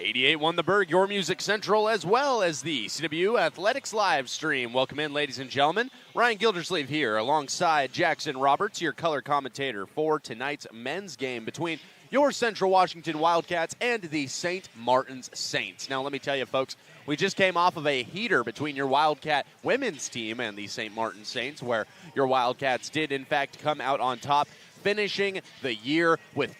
88.1 The Berg, your music central, as well as the CW Athletics live stream. Welcome in, ladies and gentlemen. Ryan Gildersleeve here alongside Jackson Roberts, your color commentator for tonight's men's game between your Central Washington Wildcats and the St. Martin's Saints. Now, let me tell you, folks, we just came off of a heater between your Wildcat women's team and the St. Martin Saints, where your Wildcats did, in fact, come out on top, finishing the year with,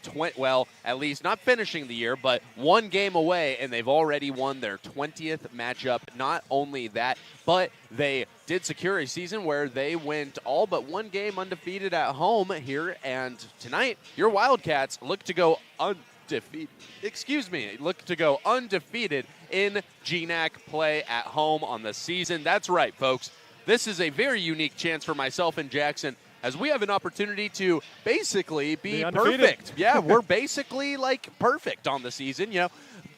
at least not finishing the year, but one game away, and they've already won their 20th matchup. Not only that, but they did secure a season where they went all but one game undefeated at home here, and tonight, your Wildcats look to go undefeated in GNAC play at home on the season. That's right, folks. This is a very unique chance for myself and Jackson, as we have an opportunity to basically be perfect. Yeah, we're basically perfect on the season.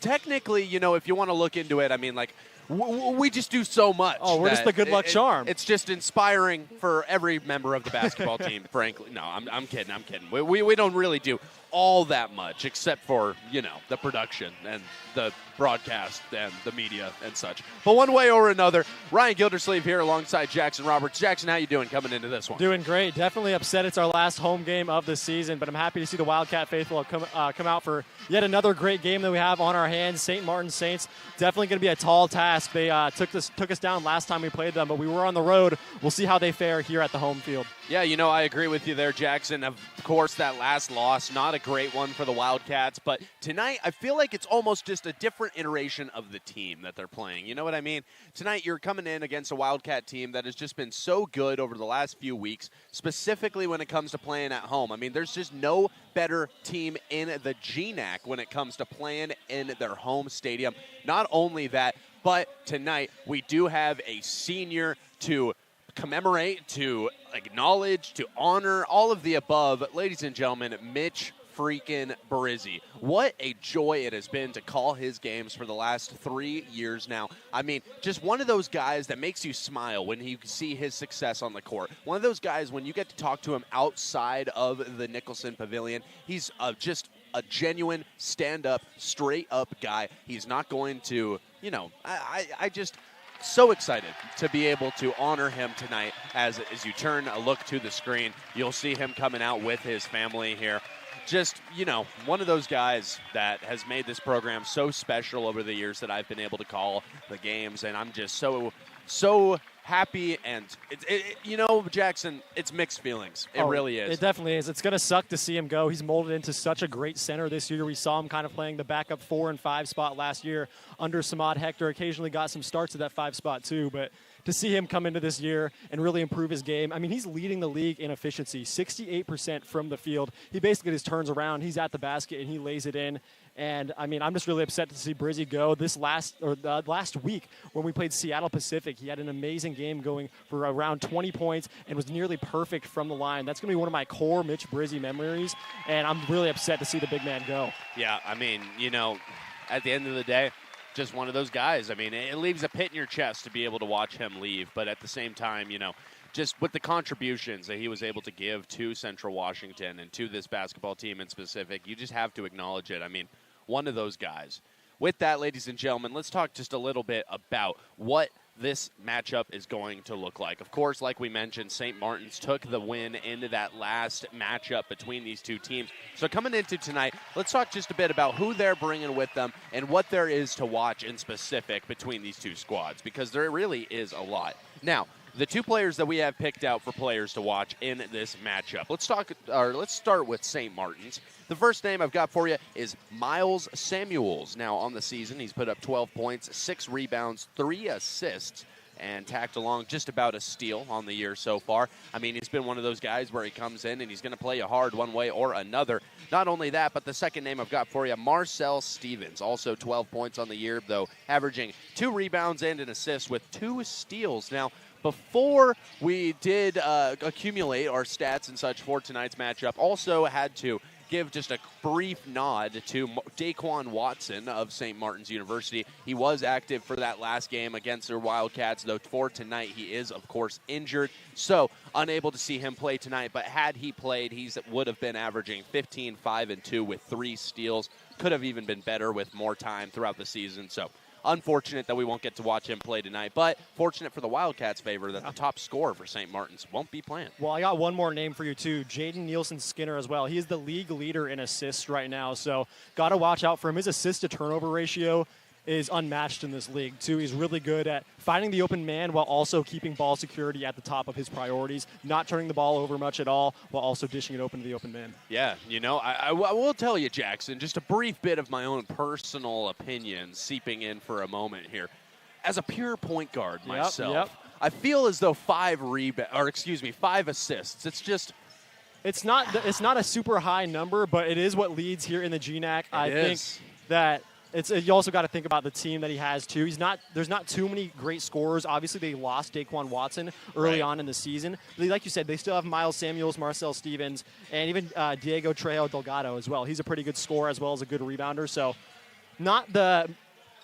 Technically, if you want to look into it, I mean, we just do so much. Oh, we're just the good luck charm. It's just inspiring for every member of the basketball team, frankly. No, I'm kidding. We don't really do all that much except for, the production and the broadcast and the media and such. But one way or another, Ryan Gildersleeve here alongside Jackson Roberts. Jackson, how you doing coming into this one? Doing great. Definitely upset it's our last home game of the season, but I'm happy to see the Wildcat faithful come out for yet another great game that we have on our hands. St. Martin Saints, definitely going to be a tall task. They took us down last time we played them, but we were on the road. We'll see how they fare here at the home field. Yeah, I agree with you there, Jackson. Of course, that last loss, not a great one for the Wildcats, but tonight I feel like it's almost just a different iteration of the team that they're playing. You know what I mean? Tonight you're coming in against a Wildcat team that has just been so good over the last few weeks, specifically when it comes to playing at home. I mean, there's just no better team in the GNAC when it comes to playing in their home stadium. Not only that, but tonight we do have a senior to commemorate, to acknowledge, to honor, all of the above. Ladies and gentlemen, Mitch freaking Brizzi. What a joy it has been to call his games for the last 3 years now. I mean, just one of those guys that makes you smile when you see his success on the court. One of those guys when you get to talk to him outside of the Nicholson Pavilion, he's just a genuine stand-up, straight-up guy. He's not going to, I just so excited to be able to honor him tonight. As you turn a look to the screen, you'll see him coming out with his family here. Just, one of those guys that has made this program so special over the years that I've been able to call the games, and I'm just so happy. And Jackson, it's mixed feelings. It really is. It definitely is. It's going to suck to see him go. He's molded into such a great center this year. We saw him kind of playing the backup 4 and 5 spot last year under Samad Hector. Occasionally got some starts at that 5 spot too, but to see him come into this year and really improve his game. I mean, he's leading the league in efficiency, 68% from the field. He basically just turns around, he's at the basket, and he lays it in. And, I mean, I'm just really upset to see Brizzi go. Last week when we played Seattle Pacific, he had an amazing game going for around 20 points and was nearly perfect from the line. That's going to be one of my core Mitch Brizzi memories, and I'm really upset to see the big man go. Yeah, I mean, at the end of the day, just one of those guys. I mean, it leaves a pit in your chest to be able to watch him leave, but at the same time, just with the contributions that he was able to give to Central Washington and to this basketball team in specific, you just have to acknowledge it. I mean, one of those guys. With that, ladies and gentlemen, let's talk just a little bit about what this matchup is going to look like. Of course, like we mentioned, St. Martin's took the win into that last matchup between these two teams. So coming into tonight, let's talk just a bit about who they're bringing with them and what there is to watch in specific between these two squads, because there really is a lot. Now, the two players that we have picked out for players to watch in this matchup. Let's start with St. Martin's. The first name I've got for you is Miles Samuels. Now, on the season, he's put up 12 points, 6 rebounds, 3 assists, and tacked along just about a steal on the year so far. I mean, he's been one of those guys where he comes in and he's going to play you hard one way or another. Not only that, but the second name I've got for you, Marcel Stevens. Also 12 points on the year, though, averaging 2 rebounds and an assist with 2 steals. Now, before we did accumulate our stats and such for tonight's matchup, also had to give just a brief nod to Daquan Watson of St. Martin's University. He was active for that last game against their Wildcats, though for tonight he is, of course, injured. So unable to see him play tonight, but had he played, he would have been averaging 15, 5, and 2 with 3 steals. Could have even been better with more time throughout the season. So unfortunate that we won't get to watch him play tonight, but fortunate for the Wildcats' favor that the top scorer for St. Martin's won't be playing. Well, I got one more name for you, too, Jaden Nielsen-Skinner as well. He is the league leader in assists right now, so got to watch out for him. His assist-to-turnover ratio is unmatched in this league, too. He's really good at finding the open man while also keeping ball security at the top of his priorities, not turning the ball over much at all while also dishing it open to the open man. Yeah, I will tell you, Jackson, just a brief bit of my own personal opinion seeping in for a moment here. As a pure point guard myself, I feel as though 5 assists. It's not a super high number, but it is what leads here in the GNAC. I think that you also got to think about the team that he has, too. There's not too many great scorers. Obviously, they lost Daquan Watson early on in the season. But like you said, they still have Miles Samuels, Marcel Stevens, and even Diego Trejo Delgado as well. He's a pretty good scorer as well as a good rebounder. So not the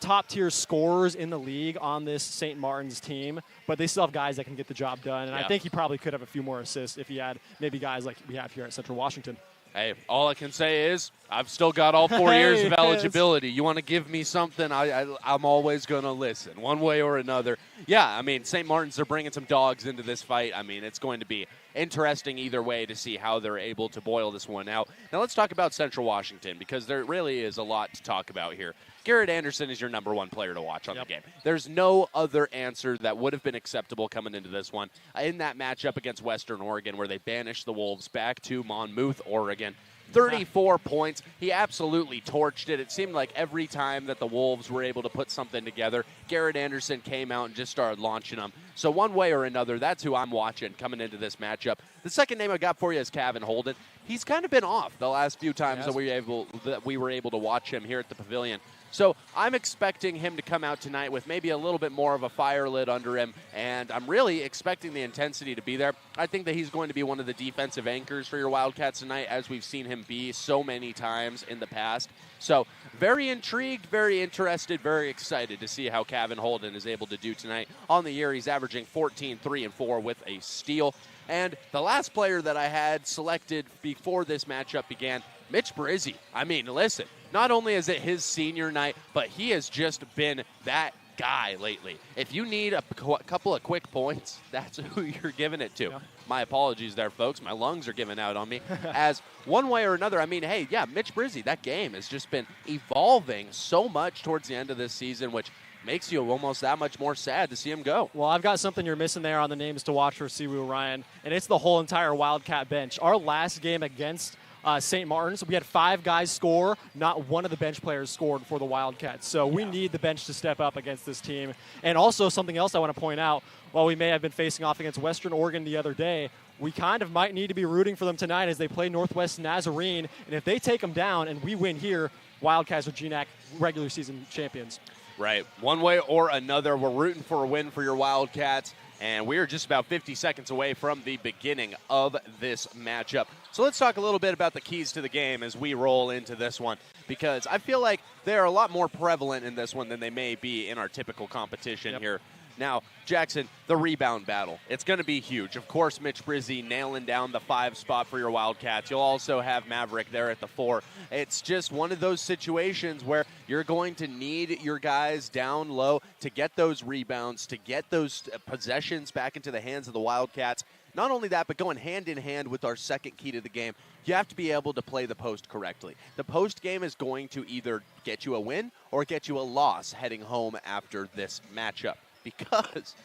top-tier scorers in the league on this St. Martin's team, but they still have guys that can get the job done. And I think he probably could have a few more assists if he had maybe guys like we have here at Central Washington. Hey, all I can say is I've still got all 4 years of eligibility. You want to give me something, I'm always going to listen, one way or another. Yeah, I mean, St. Martin's, they're bringing some dogs into this fight. I mean, it's going to be interesting either way to see how they're able to boil this one out. Now let's talk about Central Washington, because there really is a lot to talk about here. Garrett Anderson is your number 1 player to watch on the game. There's no other answer that would have been acceptable coming into this one. In that matchup against Western Oregon where they banished the Wolves back to Monmouth, Oregon, 34 points. He absolutely torched it. It seemed like every time that the Wolves were able to put something together, Garrett Anderson came out and just started launching them. So one way or another, that's who I'm watching coming into this matchup. The second name I got for you is Kevin Holden. He's kind of been off the last few times that we were able to watch him here at the Pavilion. So I'm expecting him to come out tonight with maybe a little bit more of a fire lit under him, and I'm really expecting the intensity to be there. I think that he's going to be one of the defensive anchors for your Wildcats tonight, as we've seen him be so many times in the past. So very intrigued, very interested, very excited to see how Kevin Holden is able to do tonight. On the year, he's averaging 14, 3, and 4 with a steal. And the last player that I had selected before this matchup began, Mitch Brizzi. I mean, listen, not only is it his senior night, but he has just been that guy lately. If you need a couple of quick points, that's who you're giving it to. Yeah. My apologies there, folks. My lungs are giving out on me. As one way or another, I mean, hey, yeah, Mitch Brizzi, that game has just been evolving so much towards the end of this season, which makes you almost that much more sad to see him go. Well, I've got something you're missing there on the names to watch for Siwoo Ryan, and it's the whole entire Wildcat bench. Our last game against St. Martin's, we had 5 guys score. Not one of the bench players scored for the Wildcats. So we need the bench to step up against this team. And also something else I want to point out, while we may have been facing off against Western Oregon the other day, we kind of might need to be rooting for them tonight as they play Northwest Nazarene. And if they take them down and we win here, Wildcats are GNAC regular season champions. Right. One way or another, we're rooting for a win for your Wildcats. And we're just about 50 seconds away from the beginning of this matchup. So let's talk a little bit about the keys to the game as we roll into this one, because I feel like they're a lot more prevalent in this one than they may be in our typical competition here. Now, Jackson, the rebound battle, it's going to be huge. Of course, Mitch Brizzi nailing down the 5 spot for your Wildcats. You'll also have Maverick there at the 4. It's just one of those situations where you're going to need your guys down low to get those rebounds, to get those possessions back into the hands of the Wildcats. Not only that, but going hand in hand with our second key to the game, you have to be able to play the post correctly. The post game is going to either get you a win or get you a loss heading home after this matchup. Because,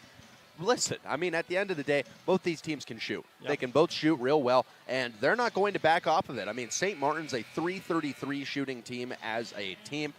listen, I mean, at the end of the day, both these teams can shoot. Yep. They can both shoot real well, and they're not going to back off of it. I mean, St. Martin's a .333 shooting team as a team.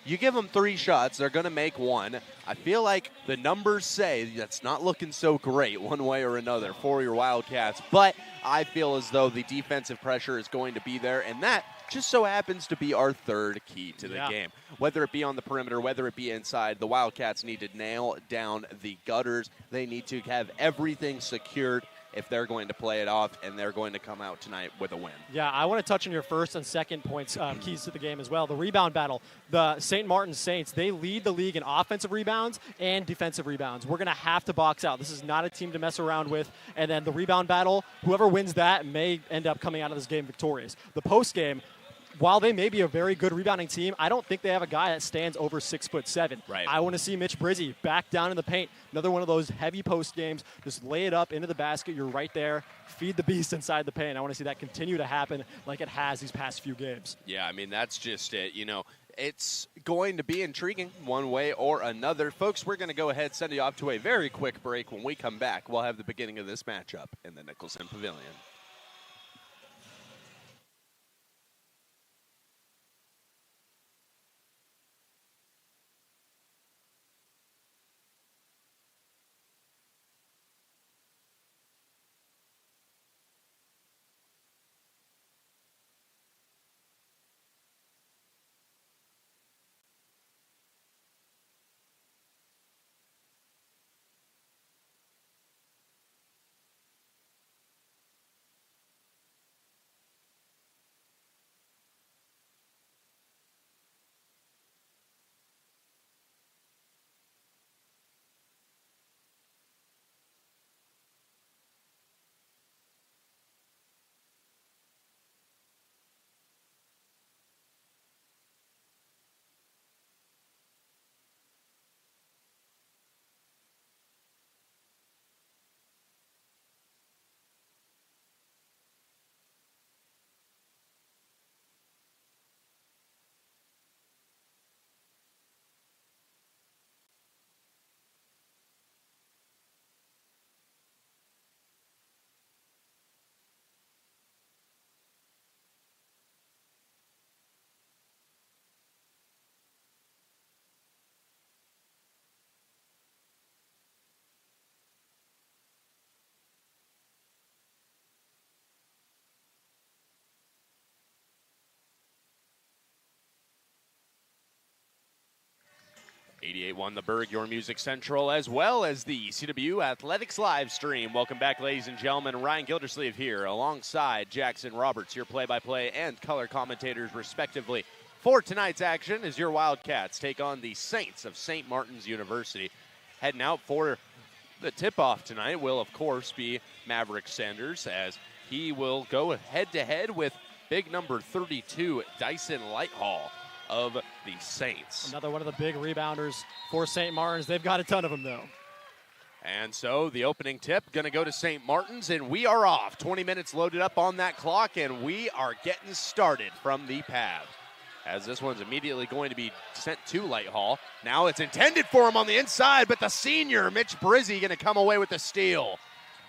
You give them 3 shots, they're going to make 1. I feel like the numbers say that's not looking so great one way or another for your Wildcats, but I feel as though the defensive pressure is going to be there, and that just so happens to be our third key to the game. Whether it be on the perimeter, whether it be inside, the Wildcats need to nail down the gutters. They need to have everything secured. if they're going to play it off and they're going to come out tonight with a win. Yeah, I want to touch on your first and second points, keys to the game as well. The rebound battle. The St. Martin Saints, they lead the league in offensive rebounds and defensive rebounds. We're going to have to box out. This is not a team to mess around with. And then the rebound battle, whoever wins that may end up coming out of this game victorious. The post game, while they may be a very good rebounding team, I don't think they have a guy that stands over 6'7". Right. I want to see Mitch Brizzy back down in the paint. Another one of those heavy post games. Just lay it up into the basket. You're right there. Feed the beast inside the paint. I want to see that continue to happen like it has these past few games. Yeah, I mean, that's just it. It's going to be intriguing one way or another. Folks, we're going to go ahead, send you off to a very quick break. When we come back, we'll have the beginning of this matchup in the Nicholson Pavilion. '88 The Berg, your Music Central, as well as the CW Athletics live stream. Welcome back, ladies and gentlemen. Ryan Gildersleeve here, alongside Jackson Roberts, your play-by-play and color commentators, respectively. For tonight's action, as your Wildcats take on the Saints of St. Martin's University. Heading out for the tip-off tonight will, of course, be Maverick Sanders, as he will go head-to-head with big number 32, Dyson Lighthall of the Saints. Another one of the big rebounders for St. Martin's. They've got a ton of them, though. And so the opening tip going to go to St. Martin's, and we are off. 20 minutes loaded up on that clock, and we are getting started from the pad. As this one's immediately going to be sent to Lighthall. Now it's intended for him on the inside, but the senior, Mitch Brizzy, going to come away with the steal.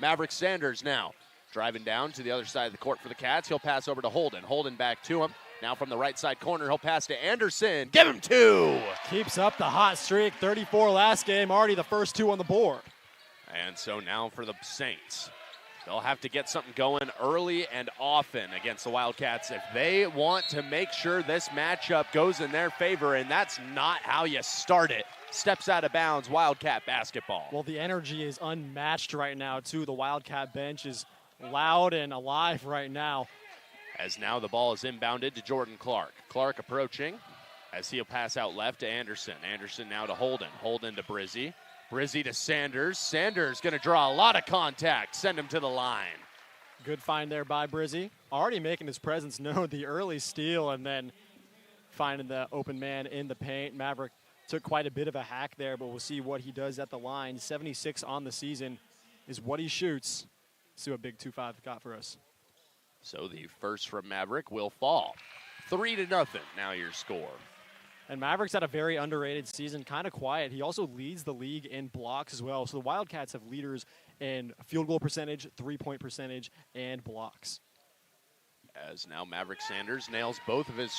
Maverick Sanders now driving down to the other side of the court for the Cats. He'll pass over to Holden. Holden back to him. Now from the right side corner, he'll pass to Anderson. Give him two. Keeps up the hot streak. 34 last game, already the first two on the board. And so now for the Saints. They'll have to get something going early and often against the Wildcats if they want to make sure this matchup goes in their favor, and that's not how you start it. Steps out of bounds, Wildcat basketball. Well, the energy is unmatched right now, too. The Wildcat bench is loud and alive right now. As now the ball is inbounded to Jordan Clark. Clark approaching as he'll pass out left to Anderson. Anderson now to Holden. Holden to Brizzy. Brizzy to Sanders. Sanders going to draw a lot of contact. Send him to the line. Good find there by Brizzy. Already making his presence known. The early steal and then finding the open man in the paint. Maverick took quite a bit of a hack there, but we'll see what he does at the line. 76 on the season is what he shoots. See what Big 2-5 got for us. So the first from Maverick will fall. 3-0 now your score. And Maverick's had a very underrated season, kind of quiet. He also leads the league in blocks as well. So the Wildcats have leaders in field goal percentage, three-point percentage, and blocks. As now Maverick Sanders nails both of his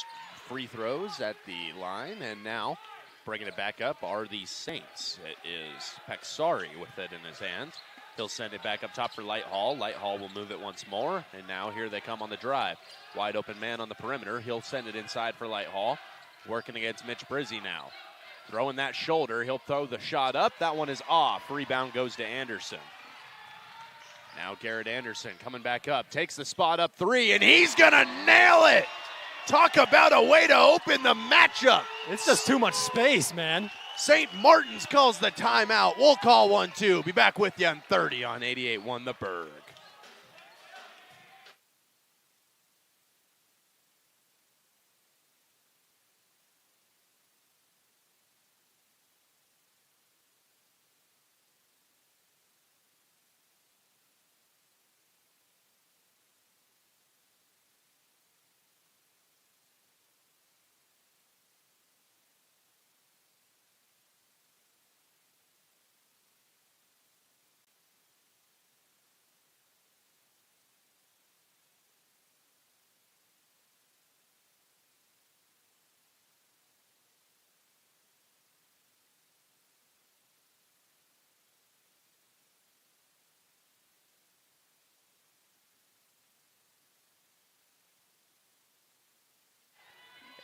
free throws at the line, and now bringing it back up are the Saints. It is Pexari with it in his hand. He'll send it back up top for Lighthall. Lighthall will move it once more, and now here they come on the drive. Wide open man on the perimeter. He'll send it inside for Lighthall. Working against Mitch Brizzy now. Throwing that shoulder. He'll throw the shot up. That one is off. Rebound goes to Anderson. Now Garrett Anderson coming back up, takes the spot up 3, and he's gonna nail it. Talk about a way to open the matchup. It's just too much space, man. St. Martin's calls the timeout. We'll call one too. Be back with you on 30 on 88.1 The Berg.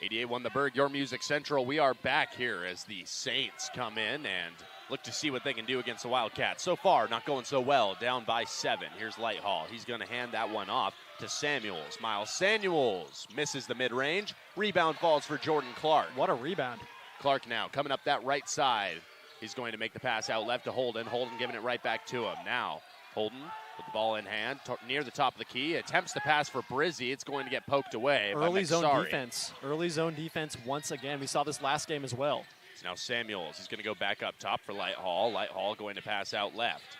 .88.1 The Berg, your music central. We are back here as the Saints come in and look to see what they can do against the Wildcats. So far, not going so well, down by 7. Here's Lighthall. He's going to hand that one off to Samuels. Miles Samuels misses the mid-range. Rebound falls for Jordan Clark. What a rebound. Clark now coming up that right side. He's going to make the pass out left to Holden. Holden giving it right back to him. Now, Holden with the ball in hand, near the top of the key, attempts to pass for Brizzi. It's going to get poked away. Early zone defense. Early zone defense once again. We saw this last game as well. It's now Samuels. He's going to go back up top for Lighthall. Lighthall going to pass out left.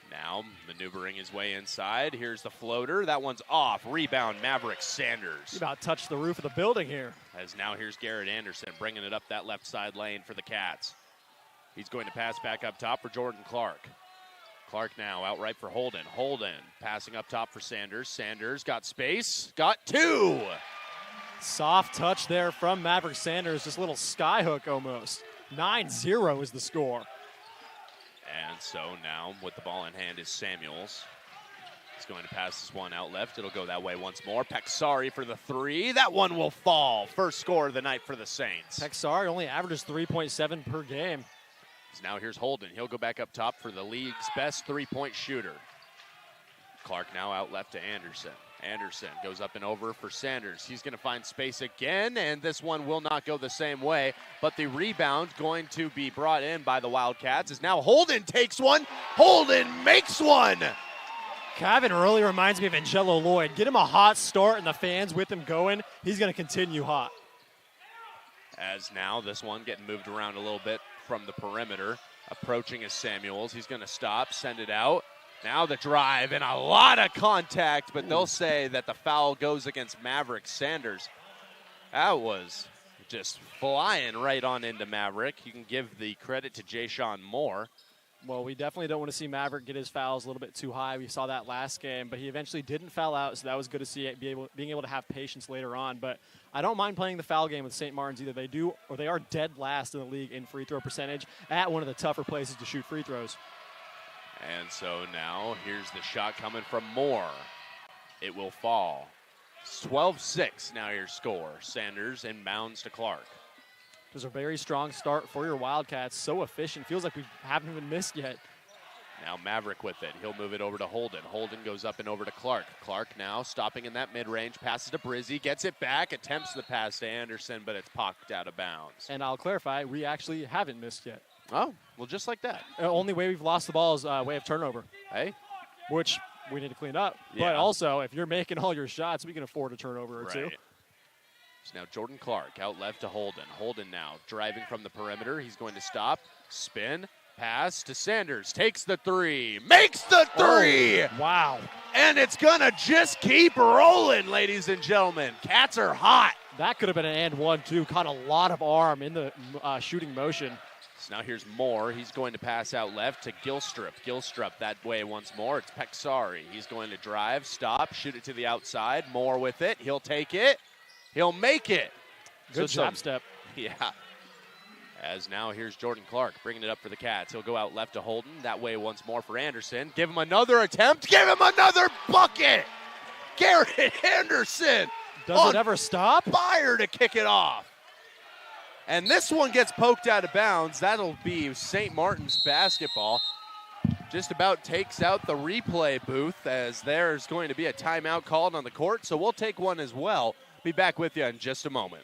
Now maneuvering his way inside. Here's the floater. That one's off. Rebound, Maverick Sanders. You about touched the roof of the building here. As now here's Garrett Anderson bringing it up that left side lane for the Cats. He's going to pass back up top for Jordan Clark. Clark now outright for Holden. Holden passing up top for Sanders. Sanders got space, got 2. Soft touch there from Maverick Sanders, just a little skyhook almost. 9-0 is the score. And so now with the ball in hand is Samuels. He's going to pass this one out left. It'll go that way once more. Peksari for the 3. That one will fall. First score of the night for the Saints. Peksari only averages 3.7 per game. Now here's Holden. He'll go back up top for the league's best three-point shooter. Clark now out left to Anderson. Anderson goes up and over for Sanders. He's going to find space again, and this one will not go the same way. But the rebound going to be brought in by the Wildcats is now Holden takes one. Holden makes one. Kevin really reminds me of Angelo Lloyd. Get him a hot start and the fans with him going. He's going to continue hot. As now this one getting moved around a little bit from the perimeter. Approaching is Samuels. He's going to stop, send it out. Now the drive and a lot of contact, but they'll say that the foul goes against Maverick Sanders. That was just flying right on into Maverick. You can give the credit to Jay-Sean Moore. Well, we definitely don't want to see Maverick get his fouls a little bit too high. We saw that last game, but he eventually didn't foul out, so that was good to see being able to have patience later on. But I don't mind playing the foul game with St. Martin's either. They do, or they are dead last in the league in free throw percentage at one of the tougher places to shoot free throws. And so now here's the shot coming from Moore. It will fall. 12-6 now your score. Sanders inbounds to Clark. It was a very strong start for your Wildcats. So efficient. Feels like we haven't even missed yet. Now Maverick with it. He'll move it over to Holden. Holden goes up and over to Clark. Clark now stopping in that mid-range. Passes to Brizzi. Gets it back. Attempts the pass to Anderson, but it's pocked out of bounds. And I'll clarify, we actually haven't missed yet. Oh, well, just like that. The only way we've lost the ball is way of turnover. Hey. Which we need to clean up. Yeah. But also, if you're making all your shots, we can afford a turnover or two. So now Jordan Clark out left to Holden. Holden now driving from the perimeter. He's going to stop, spin, pass to Sanders. Takes the 3, makes the 3. Oh, wow. And it's going to just keep rolling, ladies and gentlemen. Cats are hot. That could have been an and one, too. Caught a lot of arm in the shooting motion. So now here's Moore. He's going to pass out left to Gilstrup. Gilstrup that way once more. It's Peksari. He's going to drive, stop, shoot it to the outside. Moore with it. He'll take it. He'll make it. Good drop step. Yeah. As now here's Jordan Clark bringing it up for the Cats. He'll go out left to Holden. That way once more for Anderson. Give him another attempt. Give him another bucket. Garrett Anderson. Does it ever stop? Fire to kick it off. And this one gets poked out of bounds. That'll be St. Martin's basketball. just about takes out the replay booth as there's going to be a timeout called on the court. So we'll take one as well. Be back with you in just a moment.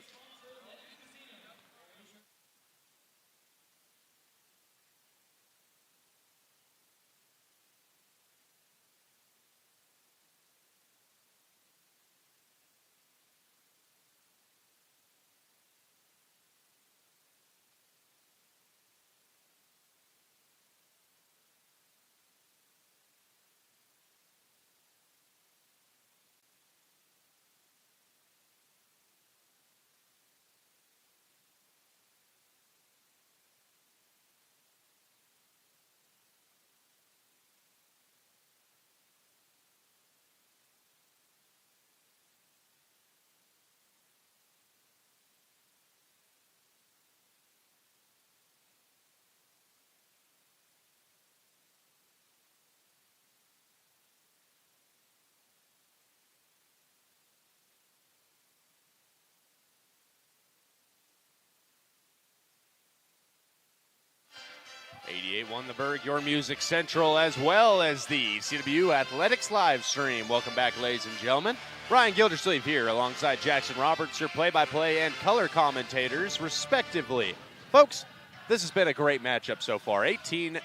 '88 won the Berg, your music central, as well as the CW Athletics live stream. Welcome back, ladies and gentlemen. Ryan Gildersleeve here alongside Jackson Roberts, your play-by-play and color commentators, respectively. Folks, this has been a great matchup so far. 18-9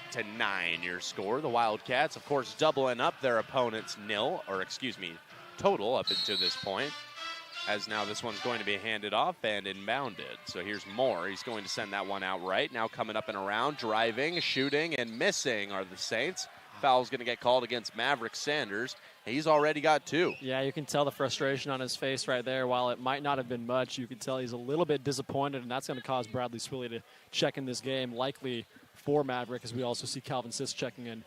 your score. The Wildcats, of course, doubling up their opponent's total up until this point. As now this one's going to be handed off and inbounded. So here's Moore. He's going to send that one out right. Now coming up and around, driving, shooting, and missing are the Saints. Foul's going to get called against Maverick Sanders. He's already got 2. Yeah, you can tell the frustration on his face right there. While it might not have been much, you can tell he's a little bit disappointed, and that's going to cause Bradley Swilly to check in this game, likely for Maverick, as we also see Calvin Sisk checking in.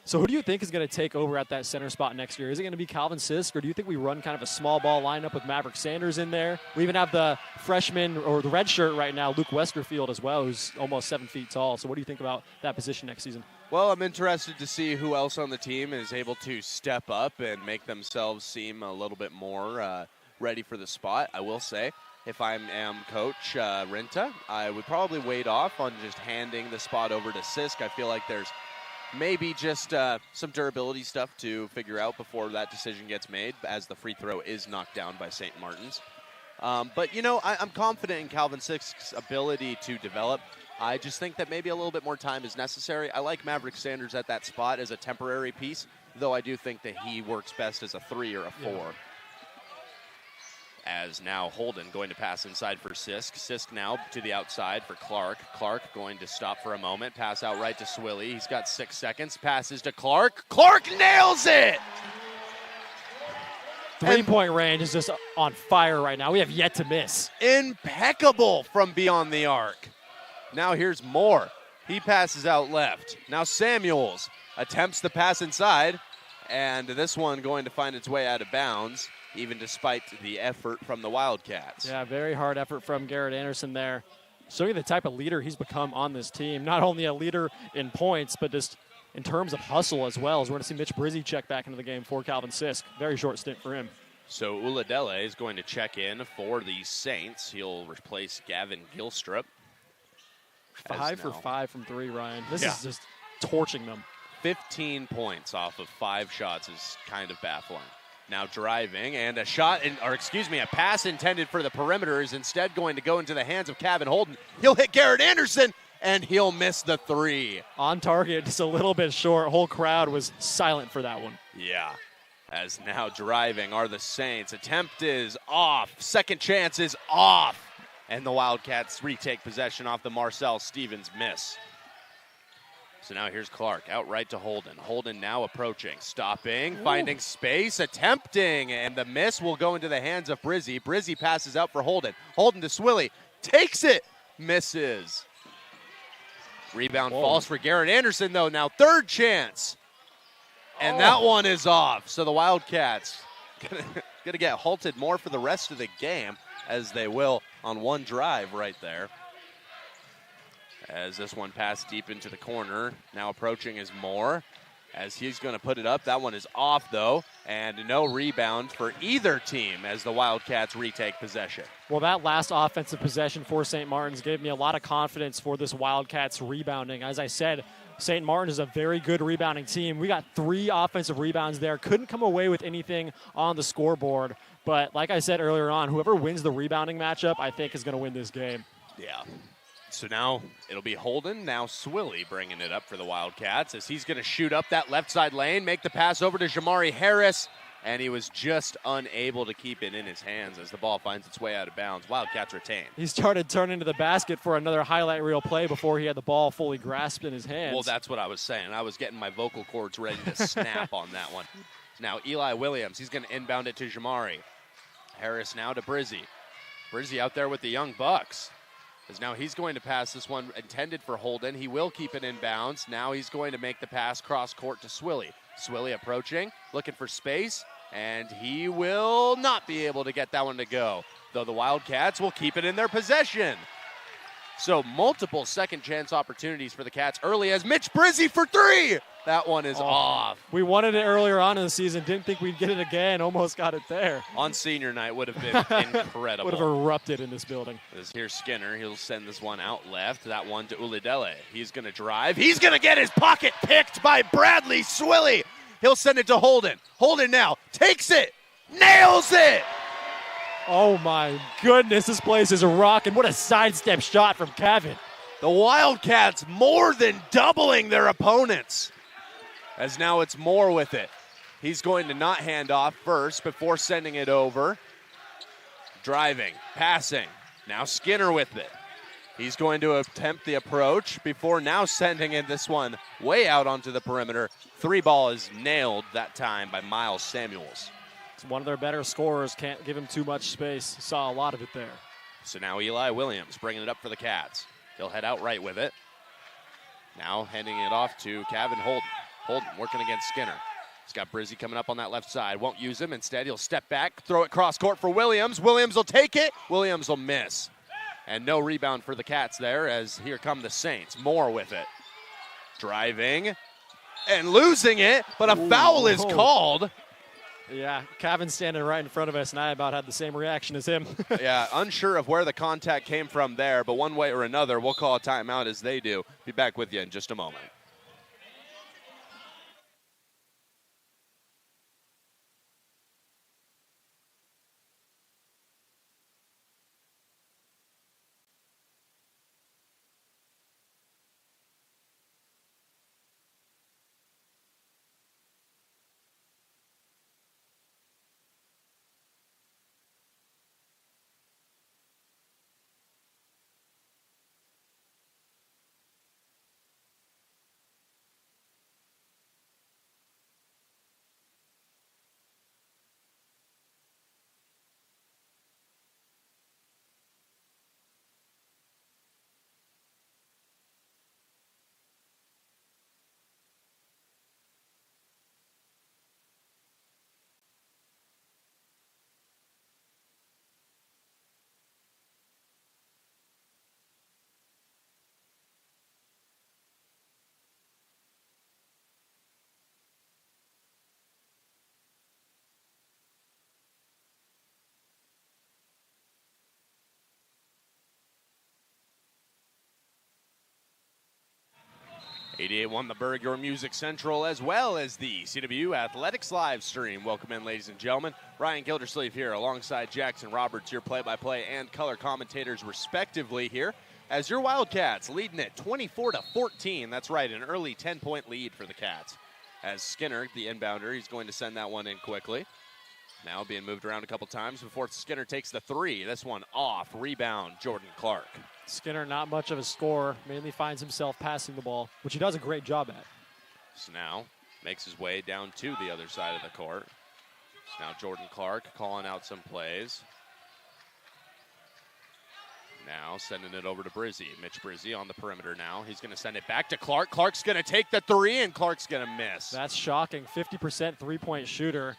So who do you think is going to take over at that center spot next year? Is it going to be Calvin Sisk, or do you think we run kind of a small ball lineup with Maverick Sanders in there? We even have the freshman, or the red shirt right now, Luke Westerfield as well, who's almost 7 feet tall. So what do you think about that position next season? Well, I'm interested to see who else on the team is able to step up and make themselves seem a little bit more ready for the spot. I will say, if I am Coach Renta, I would probably wait off on just handing the spot over to Sisk. I feel like there's maybe just some durability stuff to figure out before that decision gets made, as the free throw is knocked down by St. Martin's. But, I'm confident in Calvin Sisk's ability to develop. I just think that maybe a little bit more time is necessary. I like Maverick Sanders at that spot as a temporary piece, though I do think that he works best as a 3 or a 4. Yeah. As now Holden going to pass inside for Sisk. Sisk now to the outside for Clark. Clark going to stop for a moment. Pass out right to Swilly. He's got 6 seconds. Passes to Clark. Clark nails it! Three-point range is just on fire right now. We have yet to miss. Impeccable from beyond the arc. Now here's Moore. He passes out left. Now Samuels attempts the pass inside, and this one going to find its way out of bounds, even despite the effort from the Wildcats. Yeah, very hard effort from Garrett Anderson there. Showing the type of leader he's become on this team. Not only a leader in points, but just in terms of hustle as well. As we're going to see Mitch Brizzi check back into the game for Calvin Sisk. Very short stint for him. So Uladele is going to check in for the Saints. He'll replace Gavin Gilstrup. 5 for 5 from 3, Ryan. This is just torching them. 15 points off of 5 shots is kind of baffling. Now driving, and a pass intended for the perimeter is instead going to go into the hands of Kevin Holden. He'll hit Garrett Anderson, and he'll miss the 3. On target, just a little bit short. Whole crowd was silent for that one. Yeah. As now driving are the Saints. Attempt is off. Second chance is off. And the Wildcats retake possession off the Marcel Stevens miss. So now here's Clark, out right to Holden. Holden now approaching, stopping, finding space, attempting, and the miss will go into the hands of Brizzi. Brizzi passes out for Holden. Holden to Swilly, takes it, misses. Rebound falls for Garrett Anderson, though. Now third chance, and that one is off. So the Wildcats gonna get halted more for the rest of the game, as they will on one drive right there. As this one passed deep into the corner. Now approaching is Moore. as he's going to put it up. That one is off, though, and no rebound for either team as the Wildcats retake possession. Well, that last offensive possession for St. Martin's gave me a lot of confidence for this Wildcats rebounding. As I said, St. Martin is a very good rebounding team. We got 3 offensive rebounds there. Couldn't come away with anything on the scoreboard. But like I said earlier on, whoever wins the rebounding matchup, I think, is going to win this game. Yeah. So now it'll be Holden, now Swilly bringing it up for the Wildcats as he's going to shoot up that left side lane, make the pass over to Jamari Harris, and he was just unable to keep it in his hands as the ball finds its way out of bounds. Wildcats retain. He started turning to the basket for another highlight reel play before he had the ball fully grasped in his hands. Well, that's what I was saying. I was getting my vocal cords ready to snap on that one. Now Eli Williams, he's going to inbound it to Jamari. Harris now to Brizzy. Brizzy out there with the young Bucks. As now he's going to pass this one intended for Holden. He will keep it in bounds. Now he's going to make the pass cross court to Swilly. Swilly approaching, looking for space, and he will not be able to get that one to go, though the Wildcats will keep it in their possession. So multiple second chance opportunities for the Cats early as Mitch Brizzy for 3. That one is off. We wanted it earlier on in the season. Didn't think we'd get it again. Almost got it there. On senior night would have been incredible. Would have erupted in this building. Here's Skinner. He'll send this one out left. That one to Uladele. He's going to drive. He's going to get his pocket picked by Bradley Swilly. He'll send it to Holden. Holden now takes it. Nails it. Oh, my goodness. This place is rocking. What a sidestep shot from Kevin. The Wildcats more than doubling their opponents. As now it's Moore with it. He's going to not hand off first before sending it over. Driving, passing. Now Skinner with it. He's going to attempt the approach before now sending in this one way out onto the perimeter. 3 ball is nailed that time by Miles Samuels. It's one of their better scorers. Can't give him too much space. Saw a lot of it there. So now Eli Williams bringing it up for the Cats. He'll head out right with it. Now handing it off to Kevin Holden. Holden working against Skinner. He's got Brizzy coming up on that left side. Won't use him. Instead, he'll step back, throw it cross court for Williams. Williams will take it. Williams will miss. And no rebound for the Cats there as here come the Saints. Moore with it. Driving and losing it, but a foul is called. Yeah, Kevin's standing right in front of us, and I about had the same reaction as him. Yeah, unsure of where the contact came from there, but one way or another, we'll call a timeout as they do. Be back with you in just a moment. '88.1 The Berg, your Music Central, as well as the CW Athletics live stream. Welcome in, ladies and gentlemen. Ryan Gildersleeve here alongside Jackson Roberts, your play-by-play and color commentators respectively here, as your Wildcats leading it 24-14. That's right, an early 10-point lead for the Cats. As Skinner, the inbounder, he's going to send that one in quickly. Now being moved around a couple times before Skinner takes the 3. This one off. Rebound, Jordan Clark. Skinner, not much of a scorer, mainly finds himself passing the ball, which he does a great job at. So now makes his way down to the other side of the court. So now Jordan Clark calling out some plays. Now sending it over to Brizzy. Mitch Brizzy on the perimeter now. He's going to send it back to Clark. Clark's going to take the 3, and Clark's going to miss. That's shocking. 50% three-point shooter.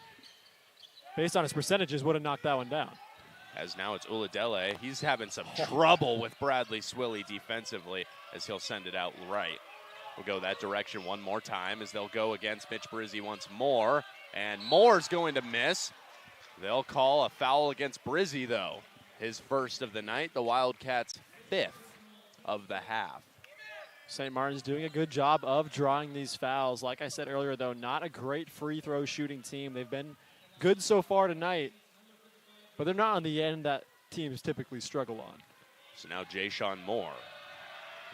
Based on his percentages, would have knocked that one down. As now it's Uladele. He's having some trouble with Bradley Swilly defensively as he'll send it out right. will go that direction one more time as they'll go against Mitch Brizzi once more. And Moore's going to miss. They'll call a foul against Brizzi, though. His first of the night, the Wildcats' 5th of the half. St. Martin's doing a good job of drawing these fouls. Like I said earlier, though, not a great free throw shooting team. They've been good so far tonight, but they're not on the end that teams typically struggle on. So now Jayshon Moore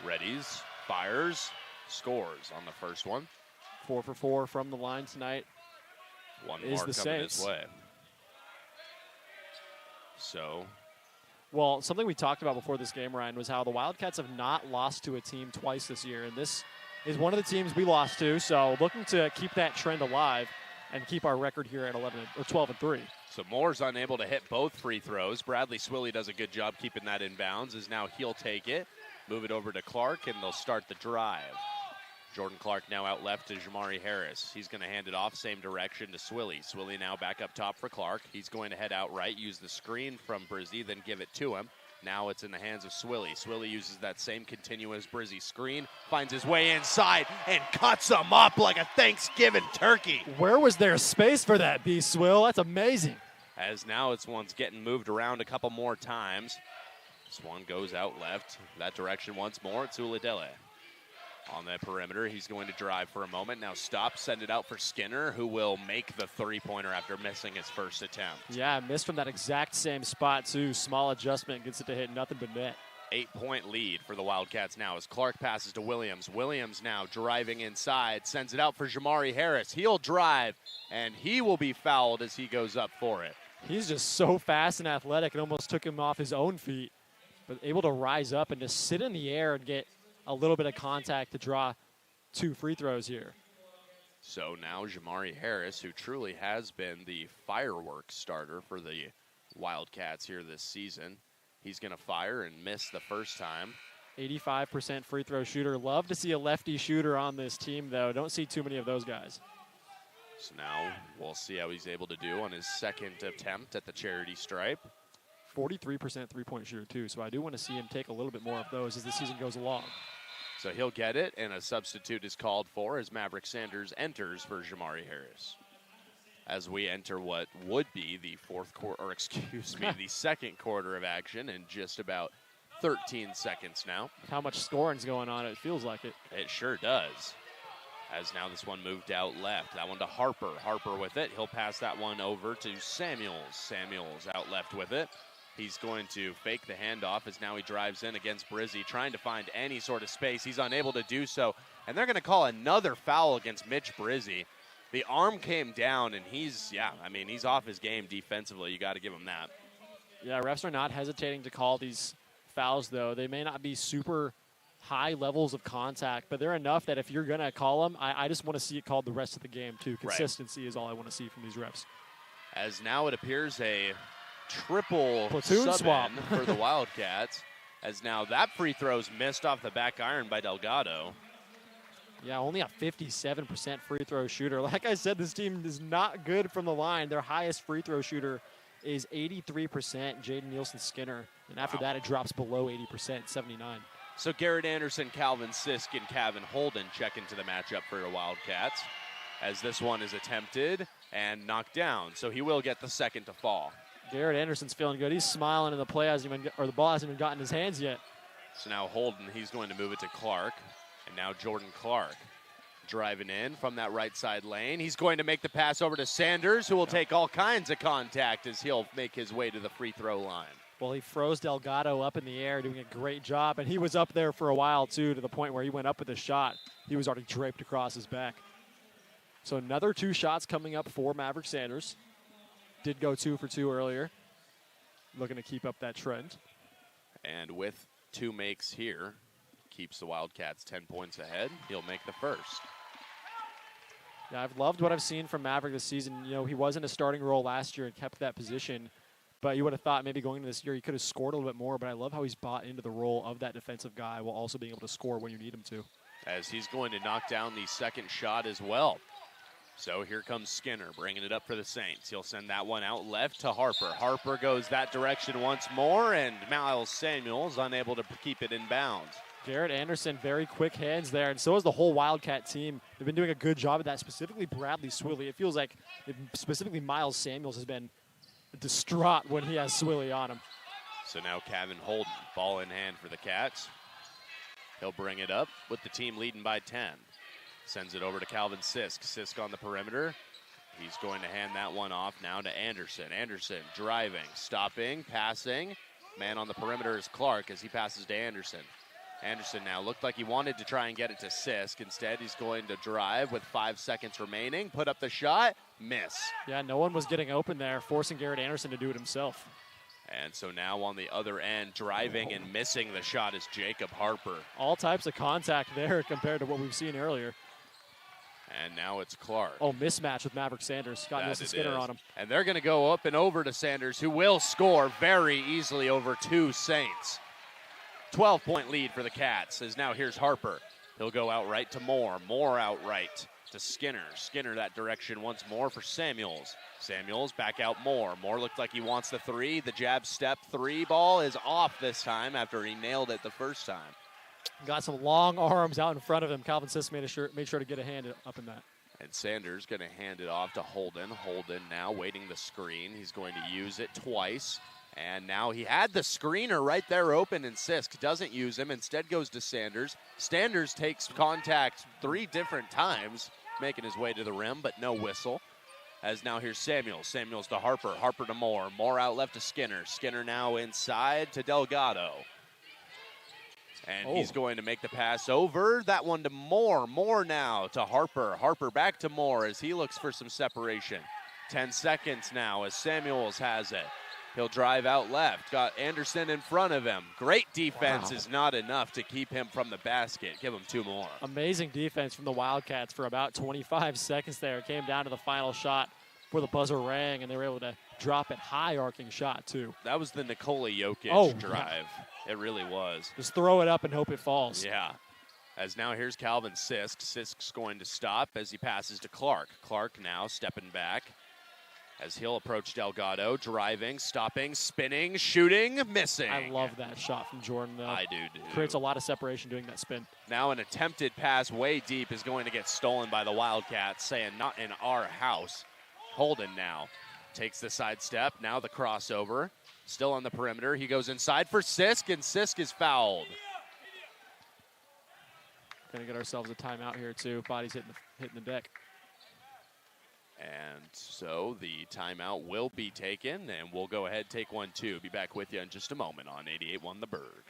readies, fires, scores on the first one. 4 for 4 from the line tonight. One is more the coming Saints. his way. So, well, something we talked about before this game, Ryan, was how the Wildcats have not lost to a team twice this year, and this is one of the teams we lost to. So, looking to keep that trend alive and keep our record here at 12-3. So Moore's unable to hit both free throws. Bradley Swilly does a good job keeping that in bounds, as now he'll take it, move it over to Clark, and they'll start the drive. Jordan Clark now out left to Jamari Harris. He's going to hand it off same direction to Swilly. Swilly now back up top for Clark. He's going to head out right, use the screen from Brizzi, then give it to him. Now it's in the hands of Swilly. Swilly uses that same continuous Brizzi screen, finds his way inside, and cuts him up like a Thanksgiving turkey. Where was there space for that, B. Swill? That's amazing. As now it's one's getting moved around a couple more times. This one goes out left. That direction once more. It's Uladele. On that perimeter, he's going to drive for a moment. Now stop, send it out for Skinner, who will make the three-pointer after missing his first attempt. Yeah, missed from that exact same spot, too. Small adjustment, gets it to hit nothing but net. 8-point lead for the Wildcats now as Clark passes to Williams. Williams now driving inside, sends it out for Jamari Harris. He'll drive, and he will be fouled as he goes up for it. He's just so fast and athletic, it almost took him off his own feet, but able to rise up and just sit in the air and get a little bit of contact to draw 2 free throws here. So now Jamari Harris, who truly has been the fireworks starter for the Wildcats here this season, he's going to fire and miss the first time. 85% free throw shooter. Love to see a lefty shooter on this team, though. Don't see too many of those guys. So now we'll see how he's able to do on his second attempt at the charity stripe. 43% three-point shooter, too, so I do want to see him take a little bit more of those as the season goes along. So he'll get it, and a substitute is called for as Maverick Sanders enters for Jamari Harris. As we enter what would be the the second quarter of action in just about 13 seconds now. How much scoring's going on, it feels like it. It sure does. As now this one moved out left. That one to Harper. Harper with it. He'll pass that one over to Samuels. Samuels out left with it. He's going to fake the handoff as now he drives in against Brizzi, trying to find any sort of space. He's unable to do so. And they're going to call another foul against Mitch Brizzi. The arm came down, and he's off his game defensively. You got to give him that. Yeah, refs are not hesitating to call these fouls, though. They may not be super high levels of contact, but they're enough that if you're going to call them, I just want to see it called the rest of the game, too. Consistency is all I want to see from these refs. As now it appears a triple platoon swap for the Wildcats, as now that free throw's missed off the back iron by Delgado. Yeah, only a 57% free throw shooter. Like I said, this team is not good from the line. Their highest free throw shooter is 83%, Jaden Nielsen-Skinner. And after that, it drops below 80%, 79. So Garrett Anderson, Calvin Sisk, and Kevin Holden check into the matchup for the Wildcats, as this one is attempted and knocked down. So he will get the second to fall. Garrett Anderson's feeling good. He's smiling, and the ball hasn't even gotten in his hands yet. So now Holden, he's going to move it to Clark. And now Jordan Clark driving in from that right side lane. He's going to make the pass over to Sanders, who will take all kinds of contact as he'll make his way to the free throw line. Well, he froze Delgado up in the air, doing a great job. And he was up there for a while, too, to the point where he went up with a shot. He was already draped across his back. So another 2 shots coming up for Maverick Sanders. Did go 2 for 2 earlier. Looking to keep up that trend. And with 2 makes here, keeps the Wildcats 10 points ahead. He'll make the first. Yeah, I've loved what I've seen from Maverick this season. You know, he was in a starting role last year and kept that position. But you would have thought maybe going into this year he could have scored a little bit more. But I love how he's bought into the role of that defensive guy while also being able to score when you need him to. As he's going to knock down the second shot as well. So here comes Skinner, bringing it up for the Saints. He'll send that one out left to Harper. Harper goes that direction once more, and Miles Samuels unable to keep it in bounds. Garrett Anderson, very quick hands there, and so is the whole Wildcat team. They've been doing a good job of that, specifically Bradley Swilly. It feels like specifically Miles Samuels has been distraught when he has Swilly on him. So now Kevin Holden, ball in hand for the Cats. He'll bring it up with the team leading by 10. Sends it over to Calvin Sisk. Sisk on the perimeter. He's going to hand that one off now to Anderson. Anderson driving, stopping, passing. Man on the perimeter is Clark as he passes to Anderson. Anderson now looked like he wanted to try and get it to Sisk. Instead, he's going to drive with 5 seconds remaining, put up the shot, miss. Yeah, no one was getting open there, forcing Garrett Anderson to do it himself. And so now on the other end, driving and missing the shot is Jacob Harper. All types of contact there compared to what we've seen earlier. And now it's Clark. Oh, mismatch with Maverick Sanders. Got Nilson Skinner on him. And they're going to go up and over to Sanders, who will score very easily over 2 Saints. 12-point lead for the Cats, as now here's Harper. He'll go outright to Moore. Moore outright to Skinner. Skinner that direction once more for Samuels. Samuels back out Moore. Moore looked like he wants the three. The jab step three ball is off this time after he nailed it the first time. Got some long arms out in front of him. Calvin Sisk made sure to get a hand up in that. And Sanders going to hand it off to Holden. Holden now waiting the screen. He's going to use it twice. And now he had the screener right there open, and Sisk doesn't use him. Instead goes to Sanders. Sanders takes contact 3 different times, making his way to the rim, but no whistle. As now here's Samuels. Samuels to Harper. Harper to Moore. Moore out left to Skinner. Skinner now inside to Delgado. And he's going to make the pass over. That one to Moore. Moore now to Harper. Harper back to Moore as he looks for some separation. 10 seconds now as Samuels has it. He'll drive out left. Got Anderson in front of him. Great defense is not enough to keep him from the basket. Give him 2 more. Amazing defense from the Wildcats for about 25 seconds there. It came down to the final shot where the buzzer rang, and they were able to drop it high arcing shot, too. That was the Nikola Jokic drive. It really was. Just throw it up and hope it falls. Yeah. As now here's Calvin Sisk. Sisk's going to stop as he passes to Clark. Clark now stepping back. As he'll approach Delgado, driving, stopping, spinning, shooting, missing. I love that shot from Jordan, though. I do, too. Creates a lot of separation doing that spin. Now an attempted pass way deep is going to get stolen by the Wildcats, saying not in our house. Holden now takes the side step. Now the crossover. Still on the perimeter. He goes inside for Sisk, and Sisk is fouled. Going to get ourselves a timeout here, too. Body's hitting the deck. And so the timeout will be taken, and we'll go ahead, take one, too. Be back with you in just a moment on 88.1 The Berg.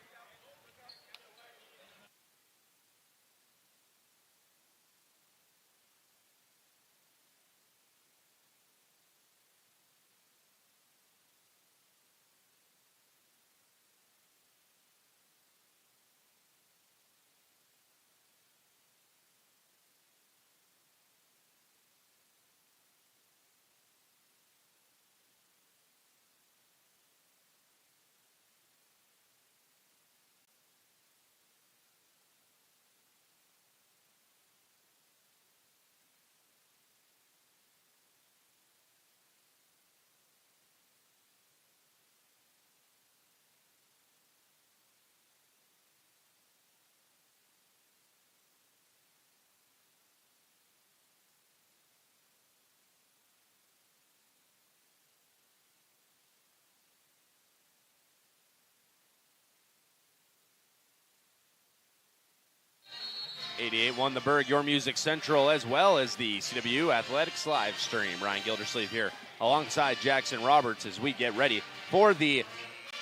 .1 The Berg, your music central, as well as the CW Athletics live stream. Ryan Gildersleeve here alongside Jackson Roberts as we get ready for the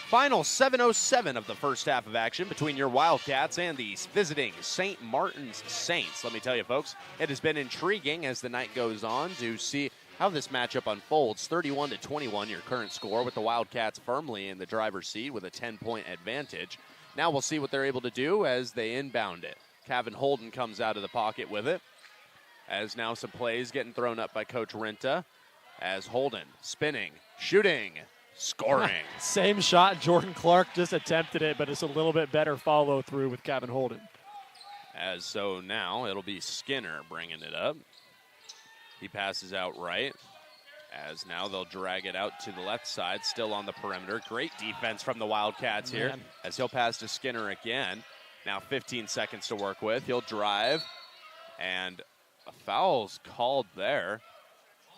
final 7:07 of the first half of action between your Wildcats and the visiting St. Martin's Saints. Let me tell you, folks, it has been intriguing as the night goes on to see how this matchup unfolds. 31-21 your current score, with the Wildcats firmly in the driver's seat with a 10-point advantage. Now we'll see what they're able to do as they inbound it. Kevin Holden comes out of the pocket with it. As now some plays getting thrown up by Coach Renta. As Holden spinning, shooting, scoring. Same shot. Jordan Clark just attempted it, but it's a little bit better follow through with Kevin Holden. As so now it'll be Skinner bringing it up. He passes out right. As now they'll drag it out to the left side, still on the perimeter. Great defense from the Wildcats here. As he'll pass to Skinner again. Now 15 seconds to work with. He'll drive, and a foul's called there.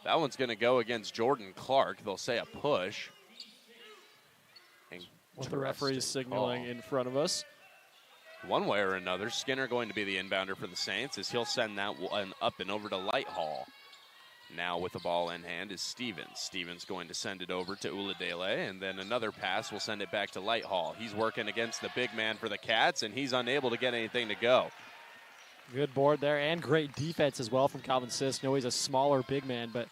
That one's going to go against Jordan Clark. They'll say a push. With the referee's signaling in front of us. One way or another, Skinner going to be the inbounder for the Saints as he'll send that one up and over to Lighthall. Now with the ball in hand is Stevens. Stevens going to send it over to Uladele, and then another pass will send it back to Lighthall. He's working against the big man for the Cats, and he's unable to get anything to go. Good board there, and great defense as well from Calvin Sisk. He's a smaller big man, but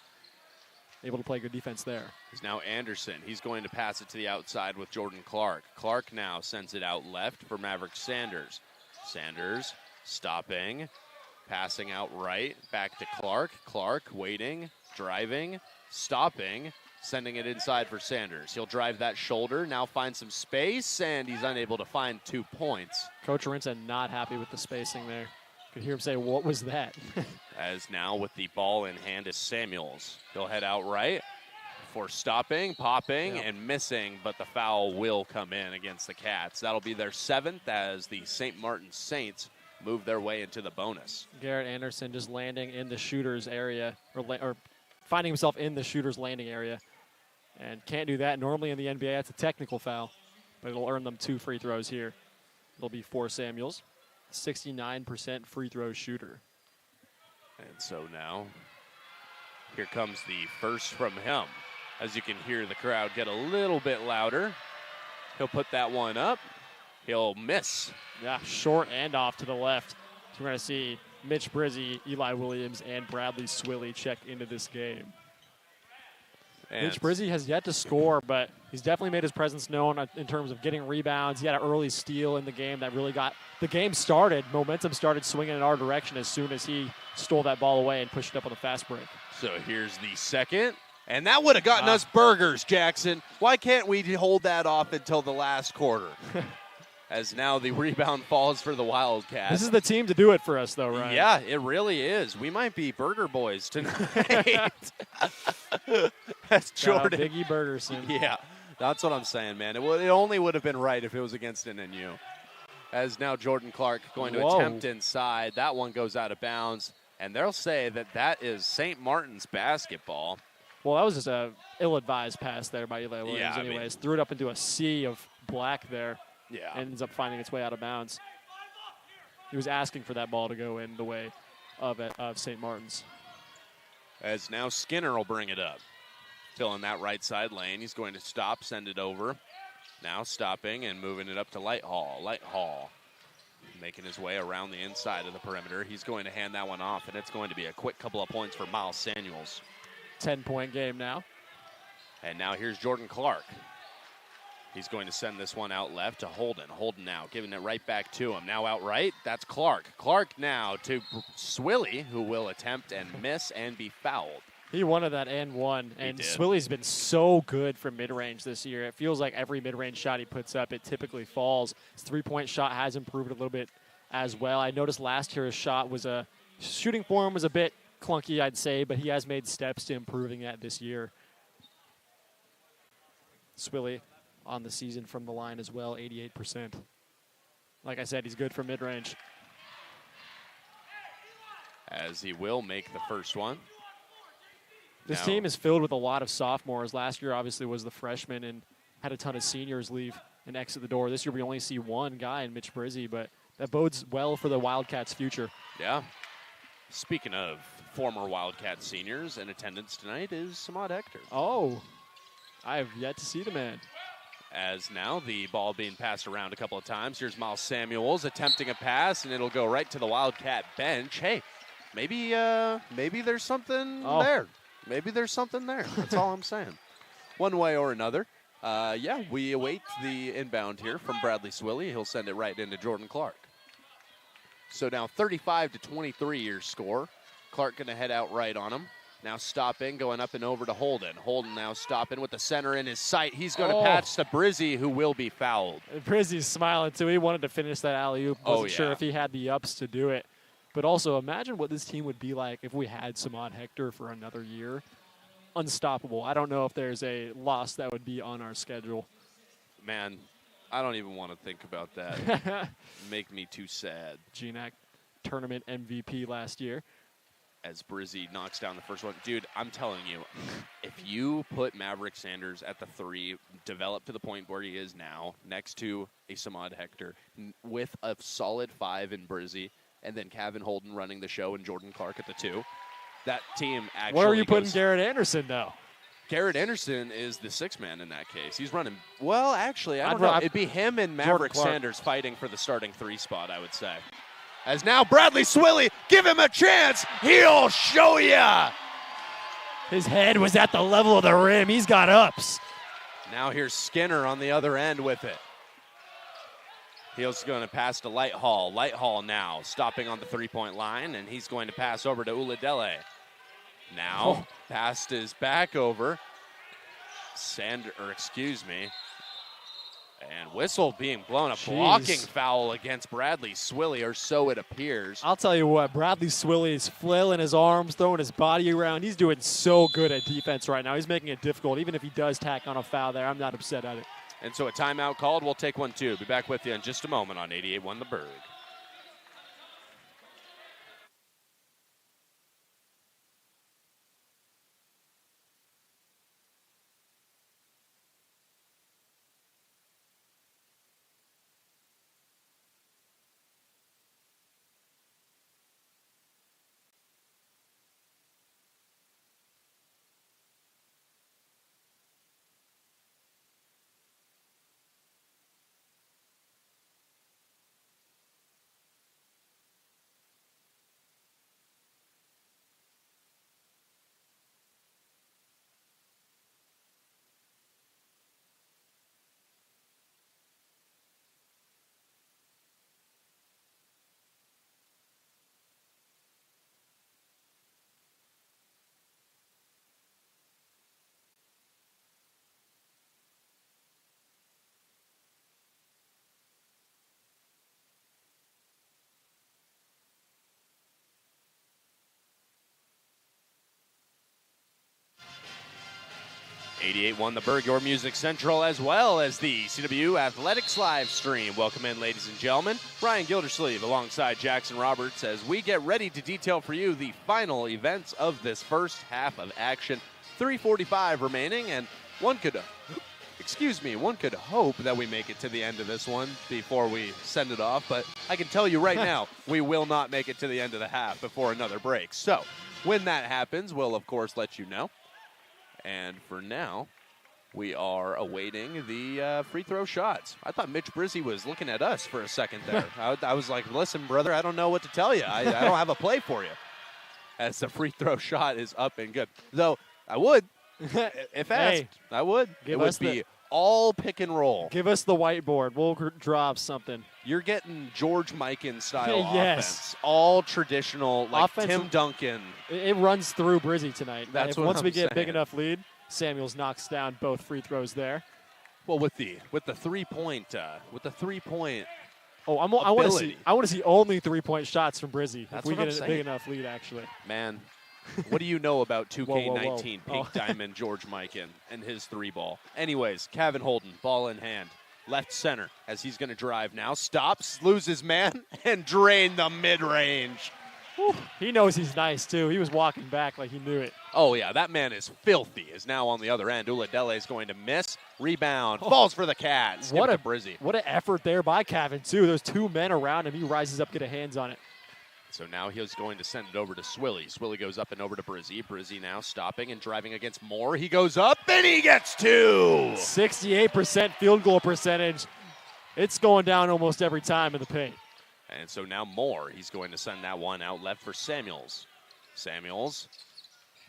able to play good defense there. Is now Anderson. He's going to pass it to the outside with Jordan Clark. Clark now sends it out left for Maverick Sanders. Sanders stopping, passing out right, back to Clark. Clark waiting, driving, stopping, sending it inside for Sanders. He'll drive that shoulder, now find some space, and he's unable to find 2 points. Coach Arinsa not happy with the spacing there. Could hear him say, what was that? As now with the ball in hand is Samuels. He'll head out right for stopping, popping, and missing, but the foul will come in against the Cats. That'll be their 7th as the St. Martin Saints move their way into the bonus. Garrett Anderson just landing in the shooter's area, or finding himself in the shooter's landing area, and can't do that. Normally in the NBA, that's a technical foul, but it'll earn them 2 free throws here. It'll be for Samuels. 69% free throw shooter. And so now, here comes the first from him. As you can hear the crowd get a little bit louder. He'll put that one up. He'll miss. Yeah, short and off to the left. So we're going to see Mitch Brizzi, Eli Williams, and Bradley Swilly check into this game. And Mitch Brizzi has yet to score, but he's definitely made his presence known in terms of getting rebounds. He had an early steal in the game that really got the game started. Momentum started swinging in our direction as soon as he stole that ball away and pushed it up on the fast break. So here's the second, and that would have gotten us burgers, Jackson. Why can't we hold that off until the last quarter? As now the rebound falls for the Wildcats. This is the team to do it for us, though, Ryan. Yeah, it really is. We might be burger boys tonight. That's Jordan. Biggie Bergerson. Yeah, that's what I'm saying, man. It only would have been right if it was against an NU. As now Jordan Clark going to attempt inside. That one goes out of bounds, and they'll say that is St. Martin's basketball. Well, that was just a ill-advised pass there by Eli Williams anyways. Threw it up into a sea of black there. Yeah. Ends up finding its way out of bounds. He was asking for that ball to go in the way of St. Martin's. As now Skinner will bring it up. Still in that right side lane. He's going to stop, send it over. Now stopping and moving it up to Lighthall. Lighthall making his way around the inside of the perimeter. He's going to hand that one off, and it's going to be a quick couple of points for Miles Samuels. 10-point game now. And now here's Jordan Clark. He's going to send this one out left to Holden. Holden now giving it right back to him. Now out right, that's Clark. Clark now to Swilly, who will attempt and miss and be fouled. He wanted that and one, and Swilly's been so good from mid-range this year. It feels like every mid-range shot he puts up, it typically falls. His three-point shot has improved a little bit as well. I noticed last year his shooting form was a bit clunky, I'd say, but he has made steps to improving that this year. Swilly on the season from the line as well, 88%. Like I said, he's good for mid-range. As he will make the first one. This team is filled with a lot of sophomores. Last year, obviously, was the freshman and had a ton of seniors leave and exit the door. This year, we only see one guy in Mitch Brizzi, but that bodes well for the Wildcats' future. Yeah. Speaking of former Wildcat seniors, in attendance tonight is Samad Hector. Oh, I have yet to see the man. As now the ball being passed around a couple of times. Here's Miles Samuels attempting a pass, and it'll go right to the Wildcat bench. Hey, maybe there's something there. Maybe there's something there. That's all I'm saying. One way or another. We await the inbound here from Bradley Swilly. He'll send it right into Jordan Clark. So now 35-23 your score. Clark going to head out right on him. Now stopping, going up and over to Holden. Holden now stopping with the center in his sight. He's going to patch to Brizzi, who will be fouled. Brizzi's smiling, too. He wanted to finish that alley-oop. Wasn't sure if he had the ups to do it. But also, imagine what this team would be like if we had Samad Hector for another year. Unstoppable. I don't know if there's a loss that would be on our schedule. Man, I don't even want to think about that. Make me too sad. GNAC tournament MVP last year. As Brizzy knocks down the first one. Dude, I'm telling you, if you put Maverick Sanders at the 3, develop to the point where he is now, next to a Samad Hector, with a solid 5 in Brizzy, and then Kevin Holden running the show and Jordan Clark at the 2, that team actually Where are you putting Garrett Anderson, though? Garrett Anderson is the 6th man in that case. He's running, well, actually, I don't know. It'd be him and Maverick Sanders fighting for the starting 3 spot, I would say. As now Bradley Swilly, give him a chance. He'll show ya. His head was at the level of the rim. He's got ups. Now here's Skinner on the other end with it. He's going to pass to Lighthall. Lighthall now stopping on the 3-point line, and he's going to pass over to Uladele. Now passed his back over. And whistle being blown. A blocking foul against Bradley Swilly, or so it appears. I'll tell you what, Bradley Swilly is flailing his arms, throwing his body around. He's doing so good at defense right now. He's making it difficult. Even if he does tack on a foul there, I'm not upset at it. And so a timeout called. We'll take one, too. Be back with you in just a moment on 88.1 The Berg. .1 The Berg, your music central, as well as the CW Athletics live stream. Welcome in, ladies and gentlemen. Ryan Gildersleeve alongside Jackson Roberts as we get ready to detail for you the final events of this first half of action. 3:45 remaining, and one could hope that we make it to the end of this one before we send it off, but I can tell you right now, we will not make it to the end of the half before another break. So when that happens, we'll, of course, let you know. And for now, we are awaiting the free throw shots. I thought Mitch Brizzy was looking at us for a second there. I was like, listen, brother, I don't know what to tell you. I don't have a play for you. As the free throw shot is up and good. Though, I would, if asked, I would. It would be all pick and roll. Give us the whiteboard. We'll draw up something. You're getting George Mikan style offense. All traditional, like Tim Duncan. It runs through Brizzy tonight. That's what once I'm we get saying. big enough lead, Samuels knocks down both free throws there. Well, with the 3-point I want to see only 3-point shots from Brizzy. That's if we what get I'm a saying. big enough lead, actually. Man, what do you know about 2K19 Whoa. Pink Diamond George Mikan and his 3-ball? Anyways, Kevin Holden, ball in hand, left center as he's going to drive now. Stops, loses man, and drain the mid-range. Whew. He knows he's nice, too. He was walking back like he knew it. Oh, yeah, that man is filthy. Is now on the other end. Uladele is going to miss. Rebound. Falls for the Cats. What Brizzy. What an effort there by Kevin, too. There's 2 men around him. He rises up, get a hands on it. So now he's going to send it over to Swilly. Swilly goes up and over to Brizzy. Brizzy now stopping and driving against Moore. He goes up and he gets 2. 68% field goal percentage. It's going down almost every time in the paint. And so now Moore, he's going to send that one out left for Samuels. Samuels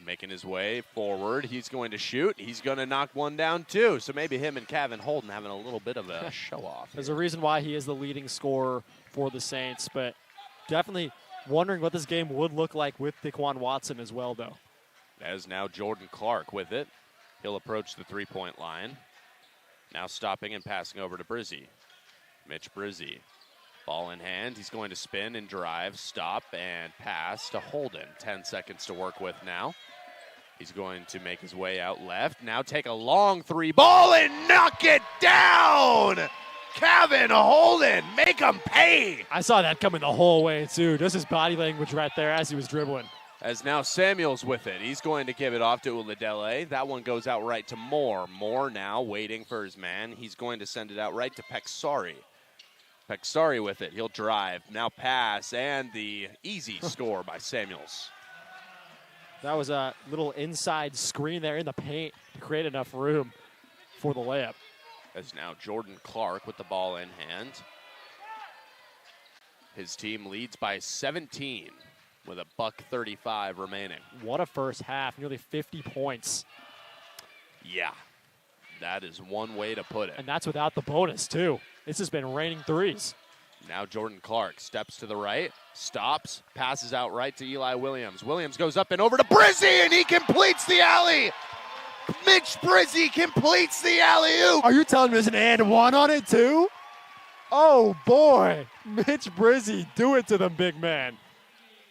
making his way forward. He's going to shoot. He's going to knock one down too. So maybe him and Kevin Holden having a little bit of a show-off. There's a reason why he is the leading scorer for the Saints, but definitely wondering what this game would look like with Daquan Watson as well, though. As now Jordan Clark with it. He'll approach the 3-point line. Now stopping and passing over to Brizzy. Mitch Brizzy. Ball in hand. He's going to spin and drive, stop, and pass to Holden. 10 seconds to work with now. He's going to make his way out left. Now take a long 3 ball and knock it down. Kevin Holden, make him pay. I saw that coming the whole way, too. Just his body language right there as he was dribbling. As now Samuels with it. He's going to give it off to Uladele. That one goes out right to Moore. Moore now waiting for his man. He's going to send it out right to Peksari. Peksari with it. He'll drive. Now pass. And the easy score by Samuels. That was a little inside screen there in the paint to create enough room for the layup. As now Jordan Clark with the ball in hand. His team leads by 17. With a $1:35 remaining. What a first half, nearly 50 points. Yeah, that is one way to put it. And that's without the bonus, too. This has been raining threes. Now Jordan Clark steps to the right, stops, passes out right to Eli Williams. Williams goes up and over to Brizzy, and he completes the alley. Mitch Brizzy completes the alley-oop. Are you telling me there's an and one on it, too? Oh, boy. Mitch Brizzy, do it to them, big man.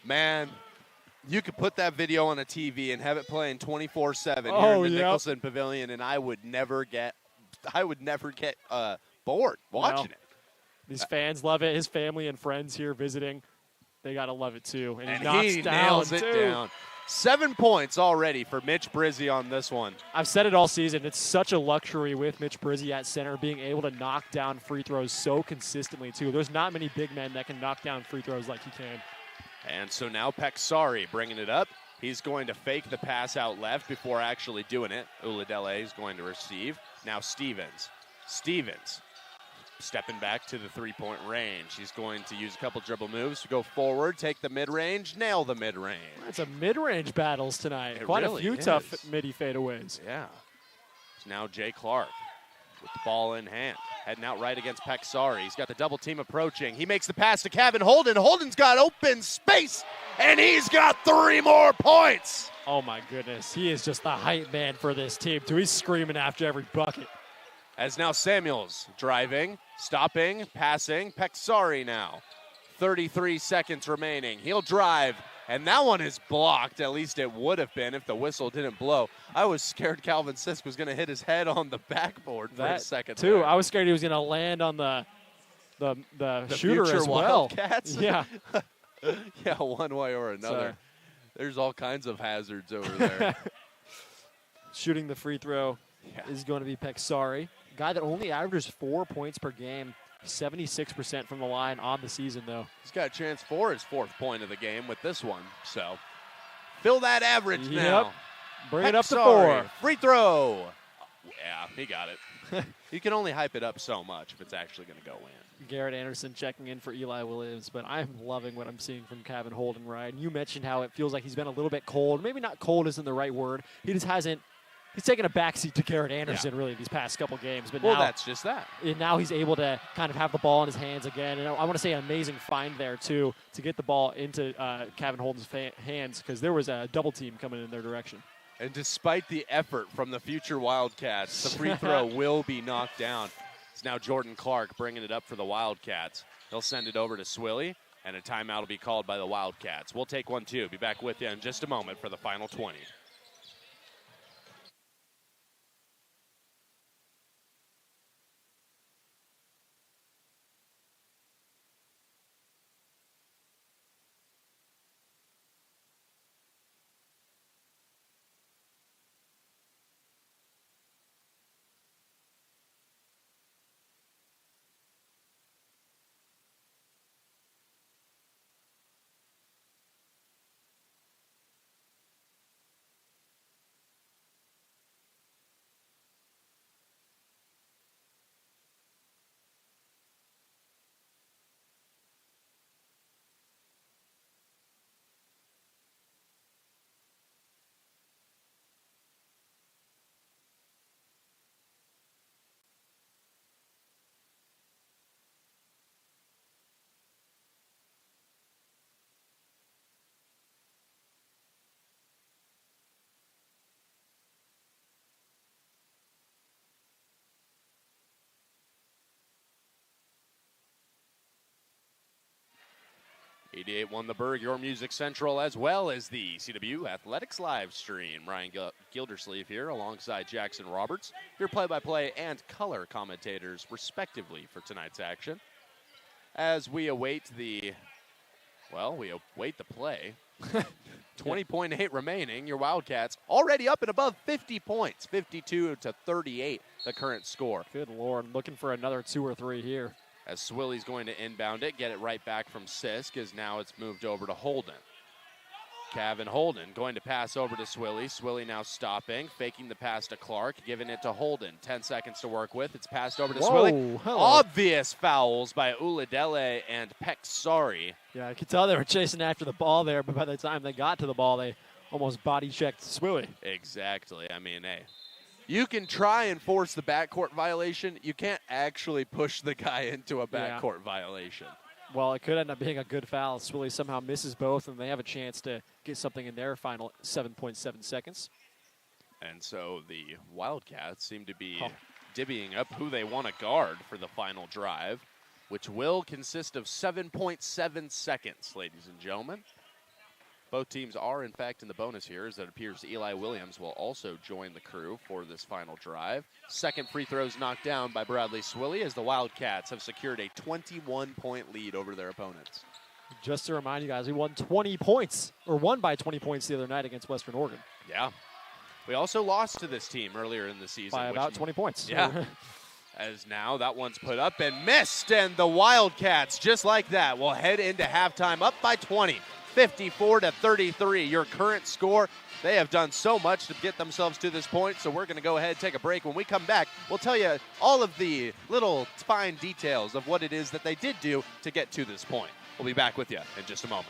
Man, you could put that video on a TV and have it playing 24/7 here Oh, in the yep. Nicholson Pavilion, and I would never get bored watching it. These fans love it. His family and friends here visiting, they got to love it, too. And he nails it down. 7 points already for Mitch Brizzy on this one. I've said it all season. It's such a luxury with Mitch Brizzy at center, being able to knock down free throws so consistently, too. There's not many big men that can knock down free throws like he can. And so now Peksari bringing it up. He's going to fake the pass out left before actually doing it. Uladele is going to receive. Now Stevens. Stevens stepping back to the three-point range. He's going to use a couple dribble moves to go forward, take the mid-range, nail the mid-range. It's a mid-range battles tonight. Quite really a few is. tough midi fadeaways. Yeah. So now Jay Clark with the ball in hand. Heading out right against Peksari. He's got the double team approaching. He makes the pass to Kevin Holden. Holden's got open space, and he's got 3 more points. Oh, my goodness. He is just the hype man for this team, too. He's screaming after every bucket. As now Samuels driving, stopping, passing. Peksari now. 33 seconds remaining. He'll drive, and that one is blocked. At least it would have been if the whistle didn't blow. I was scared Calvin Sisk was going to hit his head on the backboard for a second. Too. There. I was scared he was going to land on the shooter future as well. Wildcats? Yeah. Yeah, one way or another. There's all kinds of hazards over there. Shooting the free throw is going to be Peksari. Guy that only averages 4 points per game. 76% from the line on the season, though. He's got a chance for his 4th point of the game with this one. So, fill that average now. Bring it up to 4. Free throw. Yeah, he got it. You can only hype it up so much if it's actually going to go in. Garrett Anderson checking in for Eli Williams, but I'm loving what I'm seeing from Kevin Holden, Ryan. You mentioned how it feels like he's been a little bit cold. Maybe not cold isn't the right word. He just hasn't. He's taken a backseat to Garrett Anderson, really, these past couple games. But now, that's just that. And now he's able to kind of have the ball in his hands again. And I want to say an amazing find there, too, to get the ball into Kevin Holden's hands because there was a double team coming in their direction. And despite the effort from the future Wildcats, the free throw will be knocked down. It's now Jordan Clark bringing it up for the Wildcats. He'll send it over to Swilly, and a timeout will be called by the Wildcats. We'll take one, too. Be back with you in just a moment for the final 20. 88 the Berg, your Music Central, as well as the CW Athletics live stream. Ryan Gildersleeve here alongside Jackson Roberts, your play-by-play and color commentators, respectively, for tonight's action. As we await the play. 20.8 remaining. Your Wildcats already up and above 50 points, 52-38, the current score. Good Lord, looking for another 2 or 3 here. As Swilley's going to inbound it, get it right back from Sisk, as now it's moved over to Holden. Kevin Holden going to pass over to Swilley. Swilley now stopping, faking the pass to Clark, giving it to Holden. 10 seconds to work with. It's passed over to Swilley. Hello. Obvious fouls by Uladele and Peksari. Yeah, I could tell they were chasing after the ball there, but by the time they got to the ball, they almost body-checked Swilley. Exactly. I mean, hey, you can try and force the backcourt violation. You can't actually push the guy into a backcourt violation. Well, it could end up being a good foul. Swilley somehow misses both, and they have a chance to get something in their final 7.7 seconds. And so the Wildcats seem to be divvying up who they want to guard for the final drive, which will consist of 7.7 seconds, ladies and gentlemen. Both teams are, in fact, in the bonus here, as it appears Eli Williams will also join the crew for this final drive. Second free throw is knocked down by Bradley Swilley, as the Wildcats have secured a 21-point lead over their opponents. Just to remind you guys, we won by 20 points the other night against Western Oregon. Yeah. We also lost to this team earlier in the season. By about 20 points. Yeah. As now that one's put up and missed, and the Wildcats, just like that, will head into halftime up by 20. 54-33, your current score. They have done so much to get themselves to this point, so we're going to go ahead and take a break. When we come back, we'll tell you all of the little fine details of what it is that they did do to get to this point. We'll be back with you in just a moment.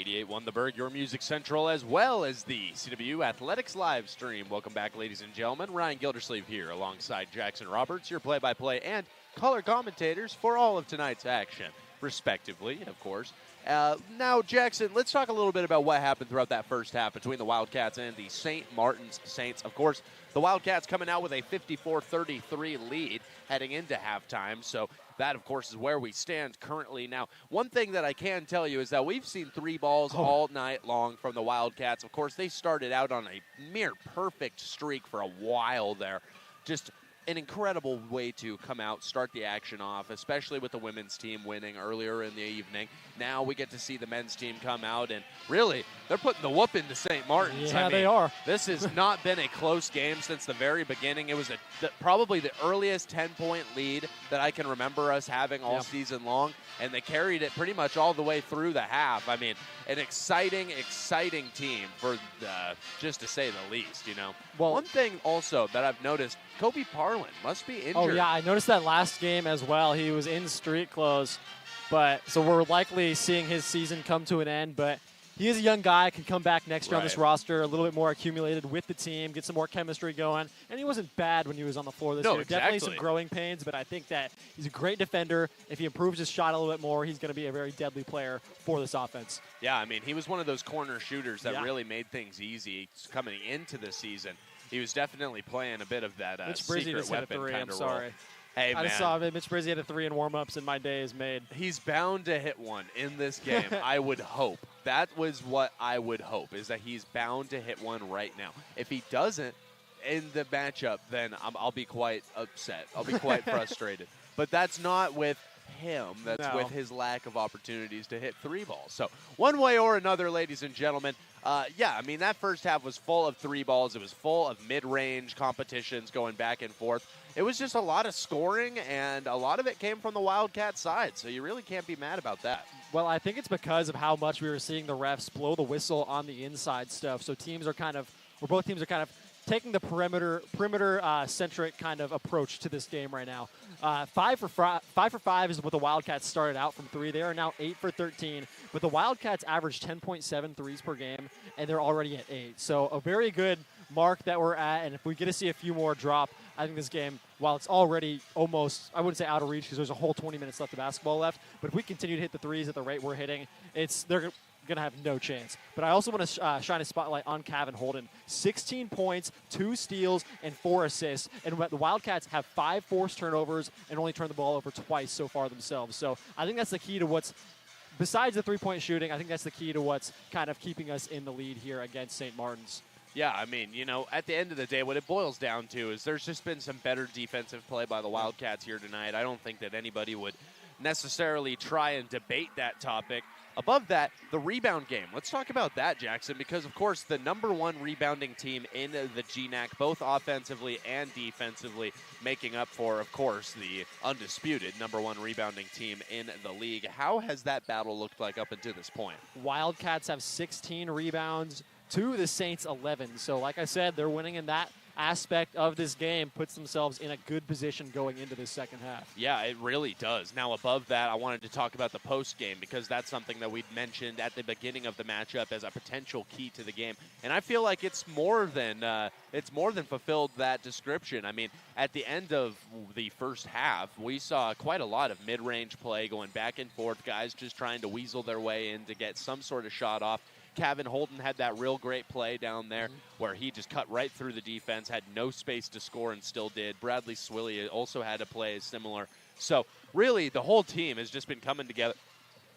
88.1 The Berg, your music central, as well as the CW Athletics live stream. Welcome back, ladies and gentlemen. Ryan Gildersleeve here alongside Jackson Roberts, your play-by-play and color commentators for all of tonight's action, respectively, of course. Now, Jackson, let's talk a little bit about what happened throughout that first half between the Wildcats and the St. Martin's Saints. Of course, the Wildcats coming out with a 54-33 lead heading into halftime, so that, of course, is where we stand currently. Now, one thing that I can tell you is that we've seen three balls all night long from the Wildcats. Of course, they started out on a near perfect streak for a while there. Just an incredible way to come out, start the action off, especially with the women's team winning earlier in the evening. Now we get to see the men's team come out, and really, they're putting the whoop into St. Martin's. Yeah, they are. This has not been a close game since the very beginning. It was probably the earliest 10-point lead that I can remember us having all season long, and they carried it pretty much all the way through the half. I mean, an exciting team, for just to say the least, you know. Well, one thing also that I've noticed, Kobe Parlin must be injured. Oh, yeah, I noticed that last game as well. He was in street clothes, so we're likely seeing his season come to an end, but he is a young guy, can come back next year on this roster, a little bit more accumulated with the team, get some more chemistry going. And he wasn't bad when he was on the floor this year. Exactly. Definitely some growing pains, but I think that he's a great defender. If he improves his shot a little bit more, he's going to be a very deadly player for this offense. Yeah, I mean, he was one of those corner shooters that really made things easy coming into the season. He was definitely playing a bit of that secret weapon kind of role. Hey, I just saw Mitch Brizzi had a 3 in warm-ups, and my day is made. He's bound to hit one in this game, I would hope. That was what I would hope, is that he's bound to hit one right now. If he doesn't in the matchup, then I'll be quite upset. I'll be quite frustrated. But that's not with him. That's with his lack of opportunities to hit three balls. So one way or another, ladies and gentlemen, I mean, that first half was full of three balls. It was full of mid-range competitions going back and forth. It was just a lot of scoring, and a lot of it came from the Wildcat side, so you really can't be mad about that. Well, I think it's because of how much we were seeing the refs blow the whistle on the inside stuff. So both teams are kind of taking the perimeter-centric kind of approach to this game right now. 5 for 5 is what the Wildcats started out from three. They are now 8 for 13, but the Wildcats average 10.7 threes per game, and they're already at 8. So a very good mark that we're at, and if we get to see a few more drop, I think this game, while it's already almost, I wouldn't say out of reach because there's a whole 20 minutes left of basketball left, but if we continue to hit the threes at the rate we're hitting, they're going to have no chance. But I also want to shine a spotlight on Kevin Holden. 16 points, 2 steals, and 4 assists. And the Wildcats have 5 forced turnovers and only turned the ball over twice so far themselves. So I think that's the key to what's, besides the three-point shooting, I think that's the key to what's kind of keeping us in the lead here against St. Martin's. Yeah, I mean, you know, at the end of the day, what it boils down to is there's just been some better defensive play by the Wildcats here tonight. I don't think that anybody would necessarily try and debate that topic. Above that, the rebound game. Let's talk about that, Jackson, because, of course, the number one rebounding team in the GNAC, both offensively and defensively, making up for, of course, the undisputed number one rebounding team in the league. How has that battle looked like up until this point? Wildcats have 16 rebounds to the Saints 11. So, like I said, they're winning in that aspect of this game, puts themselves in a good position going into this second half. Yeah, it really does. Now, above that, I wanted to talk about the post game because that's something that we'd mentioned at the beginning of the matchup as a potential key to the game, and I feel like it's more than fulfilled that description. I mean, at the end of the first half, we saw quite a lot of mid-range play going back and forth, guys just trying to weasel their way in to get some sort of shot off. Kevin Holden had that real great play down there where he just cut right through the defense, had no space to score and still did. Bradley Swilly also had a play similar. So really the whole team has just been coming together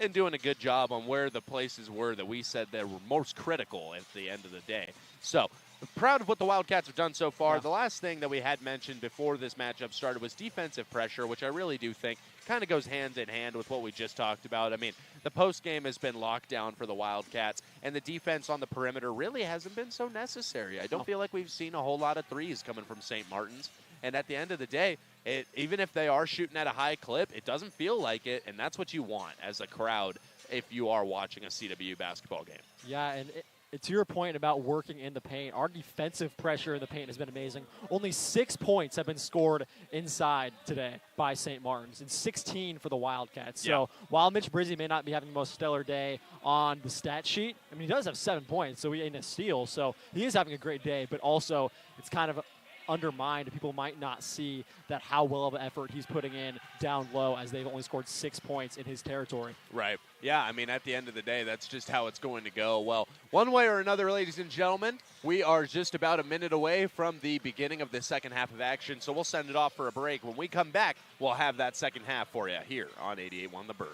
and doing a good job on where the places were that we said that were most critical at the end of the day. So proud of what the Wildcats have done so far. Yeah. The last thing that we had mentioned before this matchup started was defensive pressure, which I really do think kind of goes hand in hand with what we just talked about. I mean, the post game has been locked down for the Wildcats, and the defense on the perimeter really hasn't been so necessary. I don't feel like we've seen a whole lot of threes coming from St. Martin's. And at the end of the day, even if they are shooting at a high clip, it doesn't feel like it, and that's what you want as a crowd if you are watching a CW basketball game. Yeah, and to your point about working in the paint, our defensive pressure in the paint has been amazing. Only 6 points have been scored inside today by St. Martin's, and 16 for the Wildcats. Yeah. So while Mitch Brizzi may not be having the most stellar day on the stat sheet, I mean, he does have 7 points, so he ain't a steal. So he is having a great day, but also it's kind of undermined. People might not see that how well of an effort he's putting in down low, as they've only scored 6 points in his territory. Right. Yeah, I mean, at the end of the day, that's just how it's going to go. Well, one way or another, ladies and gentlemen, we are just about a minute away from the beginning of the second half of action, so we'll send it off for a break. When we come back, we'll have that second half for you here on 88.1 The Berg.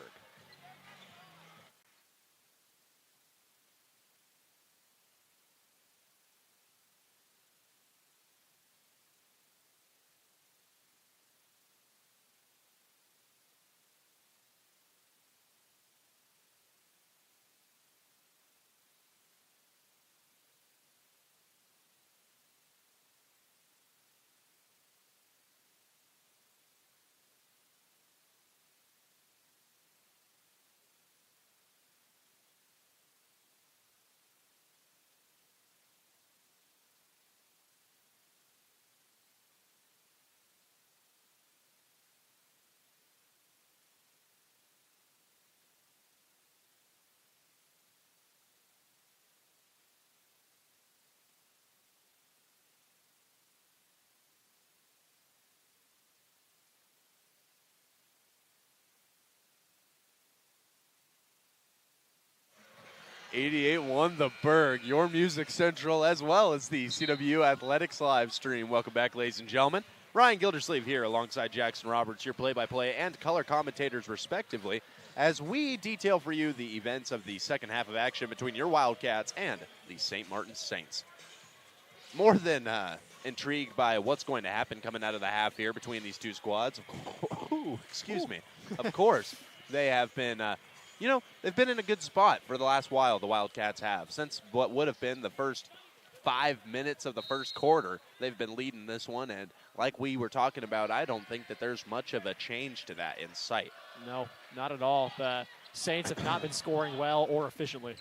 '88.1 The Berg, your music central, as well as the CW Athletics live stream. Welcome back, ladies and gentlemen. Ryan Gildersleeve here alongside Jackson Roberts, your play-by-play and color commentators, respectively, as we detail for you the events of the second half of action between your Wildcats and the St. Martin's Saints. More than intrigued by what's going to happen coming out of the half here between these two squads. Excuse me. Of course, they have been... they've been in a good spot for the last while, the Wildcats have. Since what would have been the first 5 minutes of the first quarter, they've been leading this one. And like we were talking about, I don't think that there's much of a change to that in sight. No, not at all. The Saints have not been scoring well or efficiently.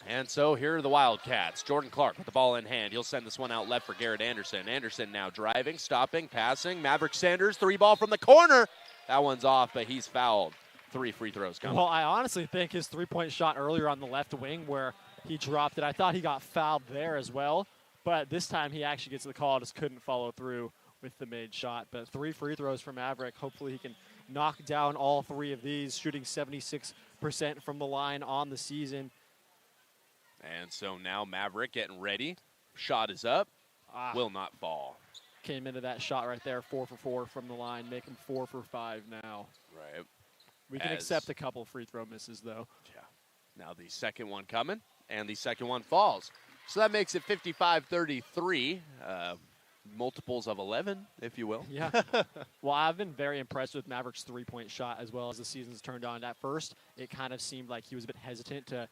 And so here are the Wildcats. Jordan Clark with the ball in hand. He'll send this one out left for Garrett Anderson. Anderson now driving, stopping, passing. Maverick Sanders, 3 ball from the corner. That one's off, but he's fouled. 3 free throws coming. Well, I honestly think his three-point shot earlier on the left wing where he dropped it, I thought he got fouled there as well. But this time he actually gets the call, just couldn't follow through with the made shot. But 3 free throws for Maverick. Hopefully he can knock down all 3 of these, shooting 76% from the line on the season. And so now Maverick getting ready. Shot is up. Will not fall. Came into that shot right there, 4 for 4 from the line, making 4 for 5 now. Right. We can accept a couple free throw misses, though. Yeah. Now the second one coming, and the second one falls. So that makes it 55-33, multiples of 11, if you will. Yeah. Well, I've been very impressed with Maverick's three-point shot as well as the season's turned on. At first, it kind of seemed like he was a bit hesitant to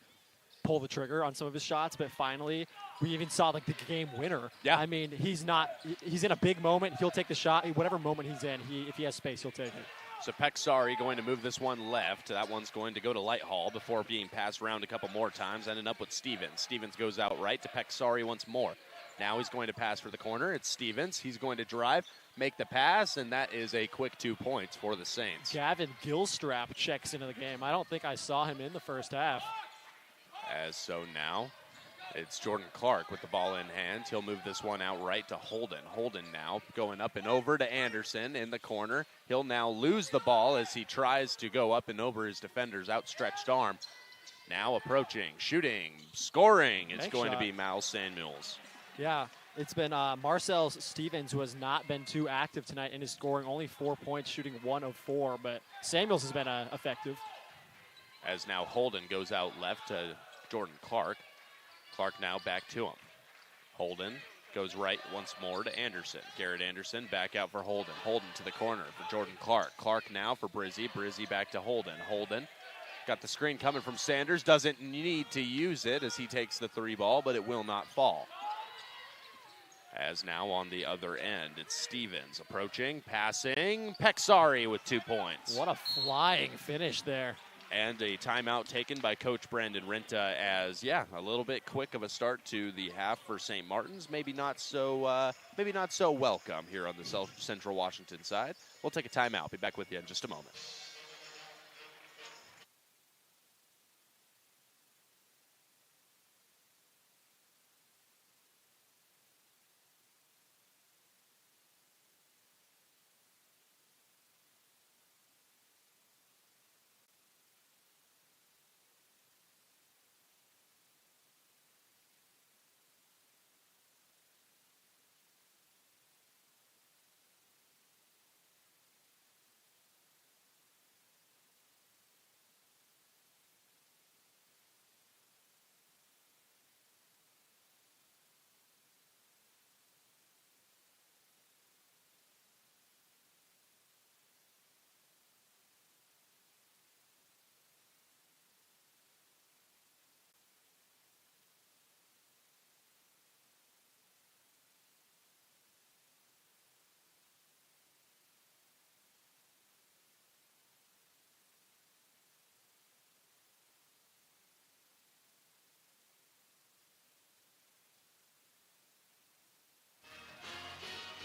pull the trigger on some of his shots, but finally we even saw like the game winner. Yeah. I mean, he's in a big moment. He'll take the shot. Whatever moment he's in, if he has space, he'll take it. So Pecksari going to move this one left. That one's going to go to Lighthall before being passed around a couple more times, ending up with Stevens. Stevens goes out right to Pecksari once more. Now he's going to pass for the corner. It's Stevens. He's going to drive, make the pass, and that is a quick 2 points for the Saints. Gavin Gilstrap checks into the game. I don't think I saw him in the first half. As so now, it's Jordan Clark with the ball in hand. He'll move this one out right to Holden. Holden now going up and over to Anderson in the corner. He'll now lose the ball as he tries to go up and over his defender's outstretched arm. Now approaching, shooting, scoring. It's going to be Miles Samuels. Yeah, it's been Marcel Stevens, who has not been too active tonight in his scoring. Only 4 points, shooting 1 of 4, but Samuels has been effective. As now Holden goes out left to Jordan Clark. Clark now back to him. Holden goes right once more to Anderson. Garrett Anderson back out for Holden. Holden to the corner for Jordan Clark. Clark now for Brizzi. Brizzi back to Holden. Holden got the screen coming from Sanders. Doesn't need to use it as he takes the 3 ball, but it will not fall. As now on the other end, it's Stevens approaching, passing. Pecksari with 2 points. What a flying finish there. And a timeout taken by Coach Brandon Rinta as, a little bit quick of a start to the half for St. Martin's. Maybe not so welcome here on the Central Washington side. We'll take a timeout. Be back with you in just a moment.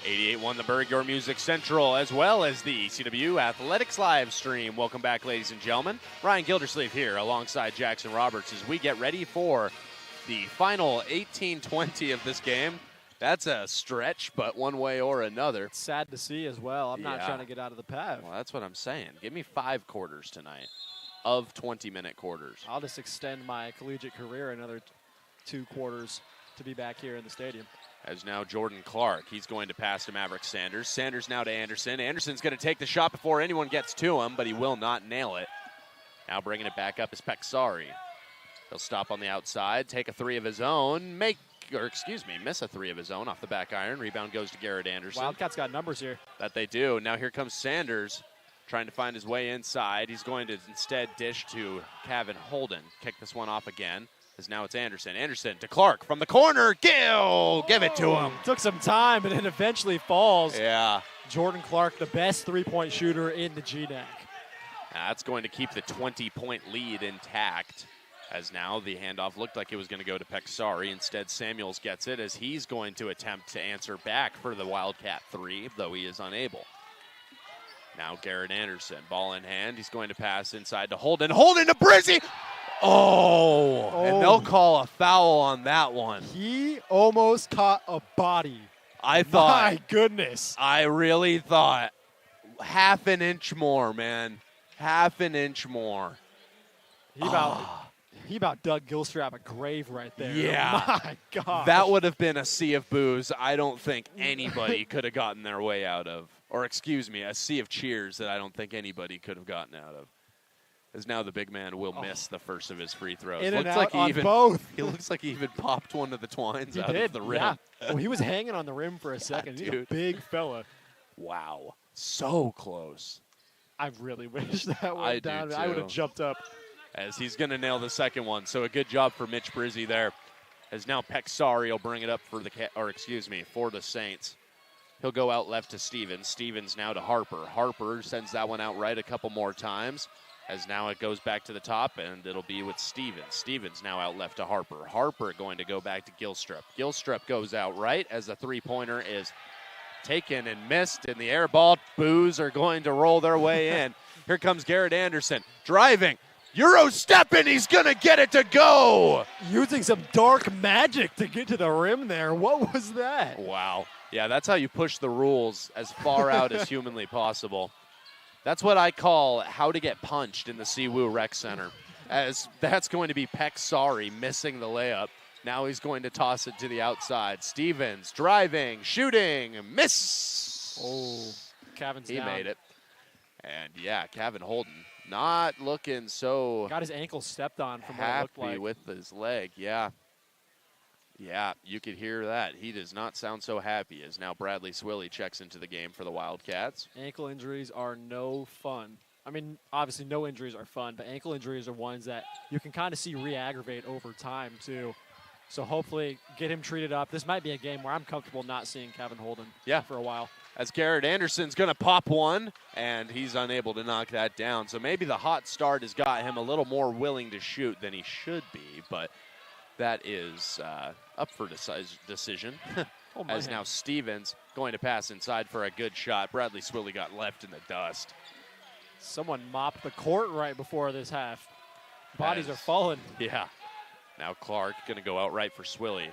88.1 The Berg, your music central, as well as the CW Athletics live stream. Welcome back, ladies and gentlemen. Ryan Gildersleeve here alongside Jackson Roberts as we get ready for the final 18-20 of this game. That's a stretch, but one way or another. It's sad to see as well. I'm not trying to get out of the path. Well, that's what I'm saying. Give me 5 quarters tonight of 20-minute quarters. I'll just extend my collegiate career another 2 quarters to be back here in the stadium. As now Jordan Clark, he's going to pass to Maverick Sanders. Sanders now to Anderson. Anderson's going to take the shot before anyone gets to him, but he will not nail it. Now bringing it back up is Peksari. He'll stop on the outside, take a 3 of his own, miss a 3 of his own off the back iron. Rebound goes to Garrett Anderson. Wildcats got numbers here. That they do. Now here comes Sanders trying to find his way inside. He's going to instead dish to Kevin Holden. Kick this one off again. As now it's Anderson. Anderson to Clark from the corner. Gill, give it to him. Took some time, but then eventually falls. Yeah. Jordan Clark, the best 3-point shooter in the GNAC. That's going to keep the 20-point lead intact. As now the handoff looked like it was going to go to Peksari. Instead, Samuels gets it as he's going to attempt to answer back for the Wildcat 3, though he is unable. Now Garrett Anderson, ball in hand. He's going to pass inside to Holden. Holden to Brizzy. Oh, and they'll call a foul on that one. He almost caught a body. I thought. My goodness. I really thought half an inch more, man. Half an inch more. He about dug Gilstrap a grave right there. Yeah. My God. That would have been a sea of boos I don't think anybody could have gotten their way out of. Or, excuse me, a sea of cheers that I don't think anybody could have gotten out of. As now the big man will miss the first of his free throws. In and out on both. He looks like he even popped one of the twines out of the rim. Yeah. Well, he was hanging on the rim for a second. He's a big fella. Wow. So close. I really wish that went down. I would have jumped up. As he's going to nail the second one. So a good job for Mitch Brizzy there. As now Peksari will bring it up for the Saints. He'll go out left to Stevens. Stevens now to Harper. Harper sends that one out right a couple more times. As now it goes back to the top, and it'll be with Stevens. Stevens now out left to Harper. Harper going to go back to Gilstrap. Gilstrap goes out right as the three-pointer is taken and missed, and the air ball boos are going to roll their way in. Here comes Garrett Anderson driving. Euro stepping, he's going to get it to go. Using some dark magic to get to the rim there. What was that? Wow. Yeah, that's how you push the rules as far out as humanly possible. That's what I call how to get punched in the Siwoo Rec Center. As that's going to be Peksari missing the layup. Now he's going to toss it to the outside. Stevens driving, shooting, miss. Oh, Kevin's He down. made it. And yeah, Kevin Holden not looking so got his ankle stepped on from what it looked happy like. with his leg. Yeah. Yeah, you could hear that. He does not sound so happy as now Bradley Swilly checks into the game for the Wildcats. Ankle injuries are no fun. I mean, obviously no injuries are fun, but ankle injuries are ones that you can kind of see re-aggravate over time too. So hopefully get him treated up. This might be a game where I'm comfortable not seeing Kevin Holden for a while. As Garrett Anderson's going to pop one, and he's unable to knock that down. So maybe the hot start has got him a little more willing to shoot than he should be, but that is up for decision. As now Stevens going to pass inside for a good shot. Bradley Swilly got left in the dust. Someone mopped the court right before this half. Bodies are falling. Yeah. Now Clark going to go out right for Swilly.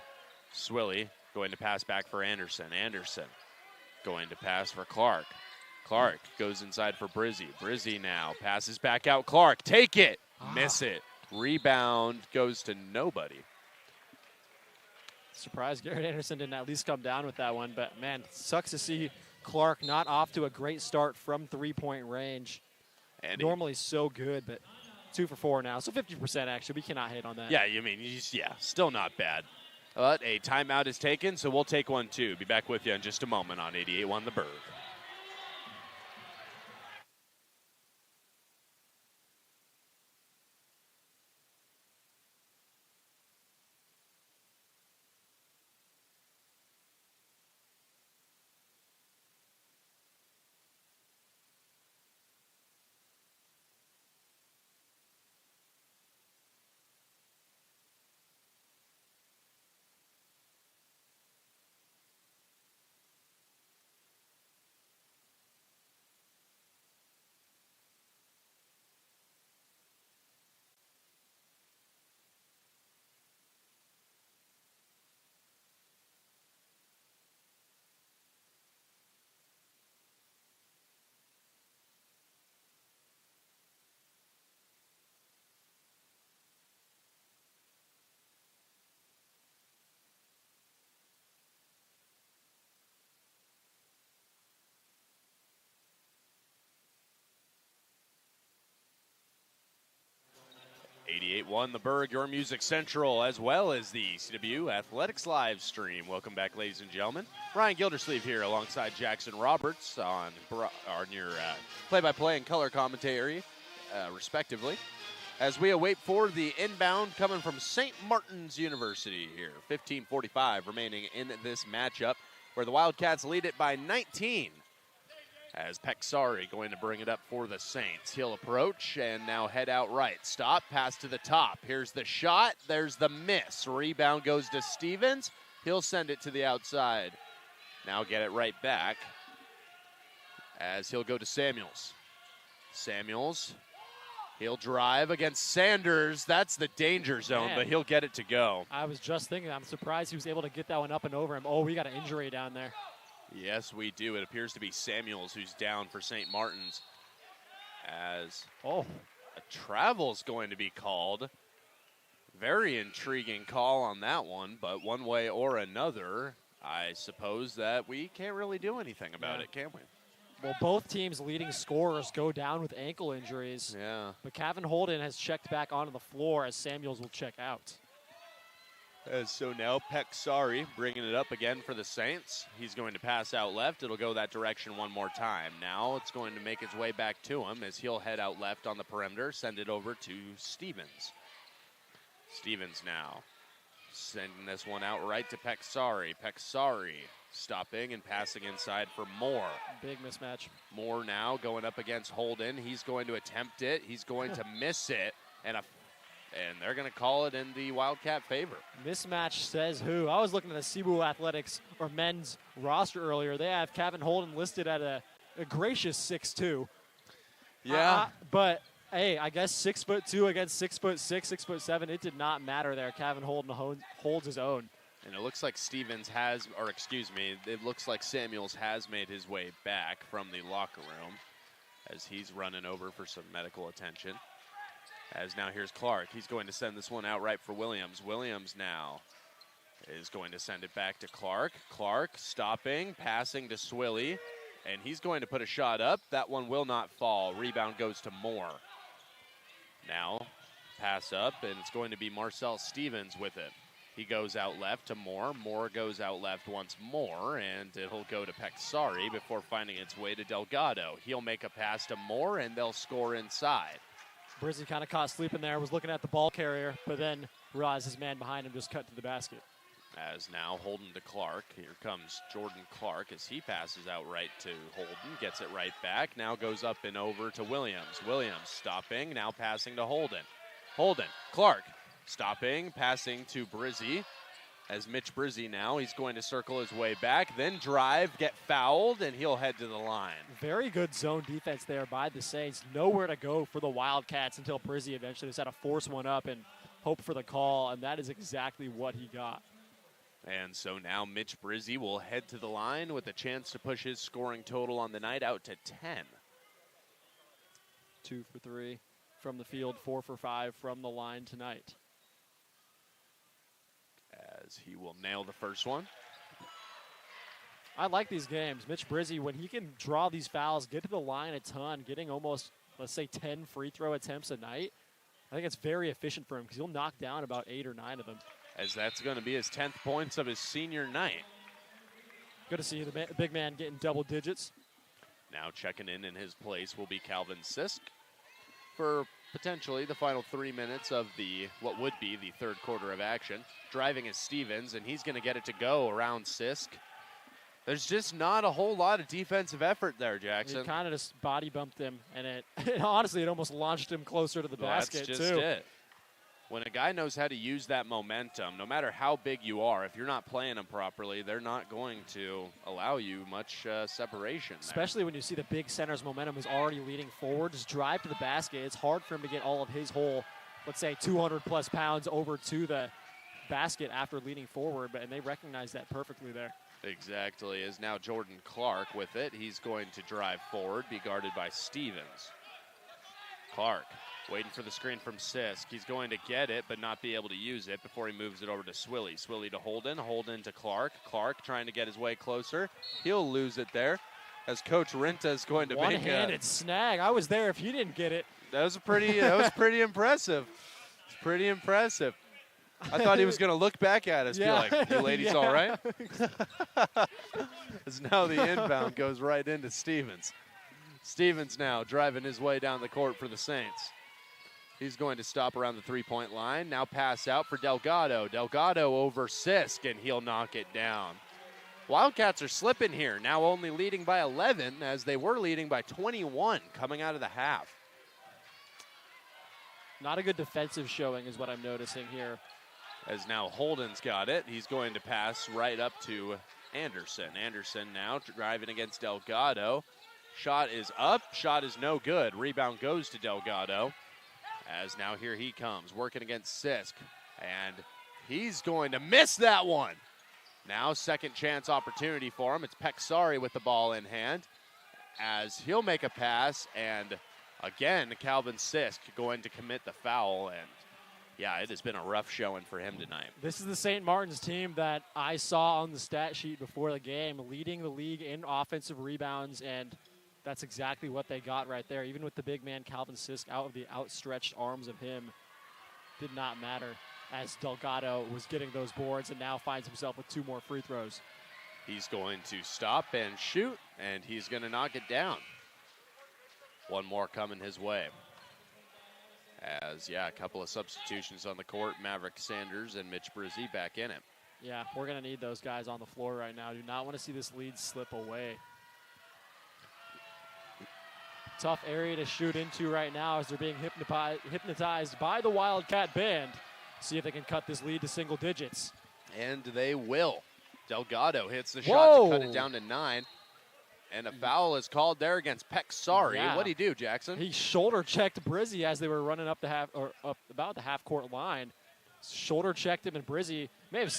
Swilly going to pass back for Anderson. Anderson going to pass for Clark. Clark goes inside for Brizzy. Brizzy now passes back out. Clark, take it. Miss it. Rebound goes to nobody. Surprised Garrett Anderson didn't at least come down with that one. But, man, sucks to see Clark not off to a great start from three-point range. And normally so good, but 2 for 4 now. So 50% actually. We cannot hate on that. Yeah, you mean, still not bad. But a timeout is taken, so we'll take one too. Be back with you in just a moment on 88.1 The Bird. .1 The Berg, your music central, as well as the CW Athletics live stream. Welcome back, ladies and gentlemen. Ryan Gildersleeve here alongside Jackson Roberts on your play-by-play and color commentary, respectively, as we await for the inbound coming from St. Martin's University here. 15:45 remaining in this matchup, where the Wildcats lead it by 19. As Peksari going to bring it up for the Saints. He'll approach and now head out right. Stop, pass to the top. Here's the shot. There's the miss. Rebound goes to Stevens. He'll send it to the outside. Now get it right back as he'll go to Samuels. Samuels, he'll drive against Sanders. That's the danger zone, but he'll get it to go. I was just thinking, I'm surprised he was able to get that one up and over him. Oh, we got an injury down there. Yes, we do. It appears to be Samuels who's down for St. Martin's, as a travel's going to be called. Very intriguing call on that one, but one way or another, I suppose that we can't really do anything about it, can we? Well, both teams' leading scorers go down with ankle injuries. Yeah. But Kevin Holden has checked back onto the floor as Samuels will check out. So now Peksari bringing it up again for the Saints. He's going to pass out left. It'll go that direction one more time. Now it's going to make its way back to him as he'll head out left on the perimeter, send it over to Stevens. Stevens now sending this one out right to Peksari. Peksari stopping and passing inside for Moore. Big mismatch. Moore now going up against Holden. He's going to attempt it. He's going to miss it. And they're going to call it in the Wildcat favor. Mismatch says who? I was looking at the Cebu Athletics or men's roster earlier. They have Kevin Holden listed at a gracious 6'2". Yeah. But, hey, I guess 6'2" against 6'6", 6'7", it did not matter there. Kevin Holden holds his own. And it looks like it looks like Samuels has made his way back from the locker room as he's running over for some medical attention. As now here's Clark. He's going to send this one out right for Williams. Williams now is going to send it back to Clark. Clark stopping, passing to Swilly, and he's going to put a shot up. That one will not fall. Rebound goes to Moore. Now pass up, and it's going to be Marcel Stevens with it. He goes out left to Moore. Moore goes out left once more, and it'll go to Peksari before finding its way to Delgado. He'll make a pass to Moore, and they'll score inside. Brizzy kind of caught sleeping there, was looking at the ball carrier, but then realized his man behind him just cut to the basket. As now Holden to Clark. Here comes Jordan Clark as he passes out right to Holden. Gets it right back. Now goes up and over to Williams. Williams stopping. Now passing to Holden. Holden. Clark stopping. Passing to Brizzi. As Mitch Brizzi now, he's going to circle his way back. Then drive, get fouled, and he'll head to the line. Very good zone defense there by the Saints. Nowhere to go for the Wildcats until Brizzi eventually just had to force one up and hope for the call, and that is exactly what he got. And so now Mitch Brizzi will head to the line with a chance to push his scoring total on the night out to 10. 2 for 3 from the field, 4 for 5 from the line tonight. As he will nail the first one. I like these games. Mitch Brizzi, when he can draw these fouls, get to the line a ton, getting almost, let's say, 10 free throw attempts a night, I think it's very efficient for him because he'll knock down about 8 or 9 of them. As that's going to be his 10th points of his senior night. Good to see the big man getting double digits. Now checking in his place will be Calvin Sisk for potentially the final 3 minutes of what would be the third quarter of action. Driving is Stevens, and he's going to get it to go around Sisk. There's just not a whole lot of defensive effort there, Jackson. He kind of just body bumped him, and honestly, it almost launched him closer to the basket, that's just too. It. When a guy knows how to use that momentum, no matter how big you are, if you're not playing them properly, they're not going to allow you much separation there. Especially when you see the big center's momentum is already leading forward. Just drive to the basket. It's hard for him to get all of his whole, let's say, 200-plus pounds over to the basket after leading forward, and they recognize that perfectly there. Exactly. Is now Jordan Clark with it. He's going to drive forward, be guarded by Stevens. Clark waiting for the screen from Sisk. He's going to get it, but not be able to use it before he moves it over to Swilly. Swilly to Holden. Holden to Clark. Clark trying to get his way closer. He'll lose it there as Coach Renta is going to make a one-handed snag. I was there if he didn't get it. That was pretty impressive. It's pretty impressive. I thought he was going to look back at us, be like, you ladies all right? As now the inbound goes right into Stevens. Stevens now driving his way down the court for the Saints. He's going to stop around the three-point line. Now pass out for Delgado. Delgado over Sisk, and he'll knock it down. Wildcats are slipping here, now only leading by 11, as they were leading by 21 coming out of the half. Not a good defensive showing is what I'm noticing here. As now Holden's got it. He's going to pass right up to Anderson. Anderson now driving against Delgado. Shot is up. Shot is no good. Rebound goes to Delgado. As now here he comes, working against Sisk. And he's going to miss that one. Now second chance opportunity for him. It's Peksari with the ball in hand. As he'll make a pass. And again, Calvin Sisk going to commit the foul. And yeah, it has been a rough showing for him tonight. This is the St. Martin's team that I saw on the stat sheet before the game, leading the league in offensive rebounds, and that's exactly what they got right there. Even with the big man Calvin Sisk out of the outstretched arms of him, did not matter as Delgado was getting those boards and now finds himself with 2 more free throws. He's going to stop and shoot, and he's going to knock it down. One more coming his way. As, a couple of substitutions on the court. Maverick Sanders and Mitch Brizzi back in it. Yeah, we're going to need those guys on the floor right now. Do not want to see this lead slip away. Tough area to shoot into right now as they're being hypnotized by the Wildcat band. See if they can cut this lead to single digits. And they will. Delgado hits the shot to cut it down to 9. And a foul is called there against Peksari. Yeah. What'd he do, Jackson? He shoulder checked Brizzi as they were running up about the half court line. Shoulder checked him, and Brizzi may have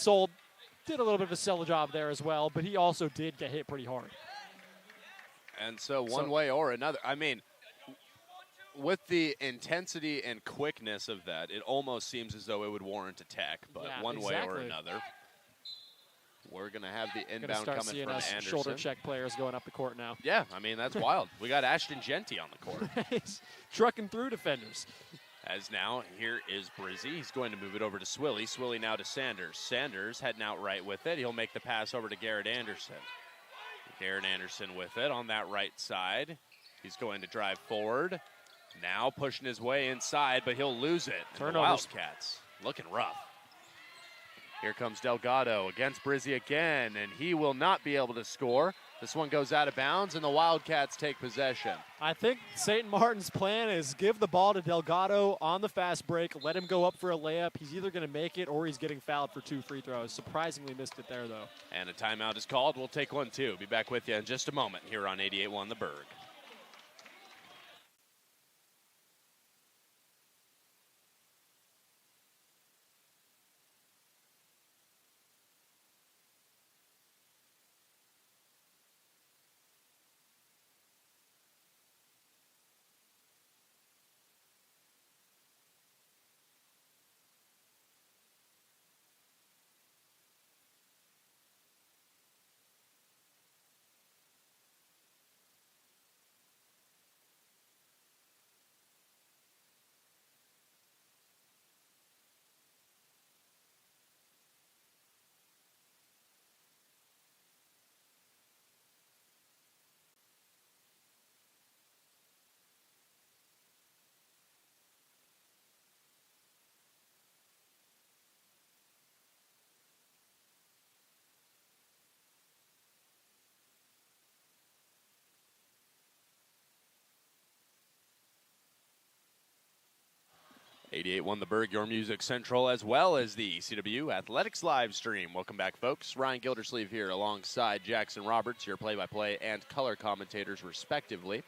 did a little bit of a sell job there as well, but he also did get hit pretty hard. And so one way or another, I mean, with the intensity and quickness of that, it almost seems as though it would warrant attack, but one way or another. We're going to have the inbound coming from Anderson. Shoulder check players going up the court now. Yeah, I mean, that's wild. We got Ashton Genty on the court. He's trucking through defenders. As now, here is Brizzi. He's going to move it over to Swilly. Swilly now to Sanders. Sanders heading out right with it. He'll make the pass over to Garrett Anderson. Garrett Anderson with it on that right side. He's going to drive forward. Now pushing his way inside, but he'll lose it. Turnovers. The Wildcats looking rough. Here comes Delgado against Brizzi again, and he will not be able to score. This one goes out of bounds, and the Wildcats take possession. I think St. Martin's plan is give the ball to Delgado on the fast break, let him go up for a layup. He's either going to make it or he's getting fouled for 2 free throws. Surprisingly missed it there, though. And a timeout is called. We'll take one, too. Be back with you in just a moment here on 88.1 The Berg. .1 The Berg, your music central, as well as the CW Athletics live stream. Welcome back, folks. Ryan Gildersleeve here alongside Jackson Roberts, your play-by-play and color commentators, respectively.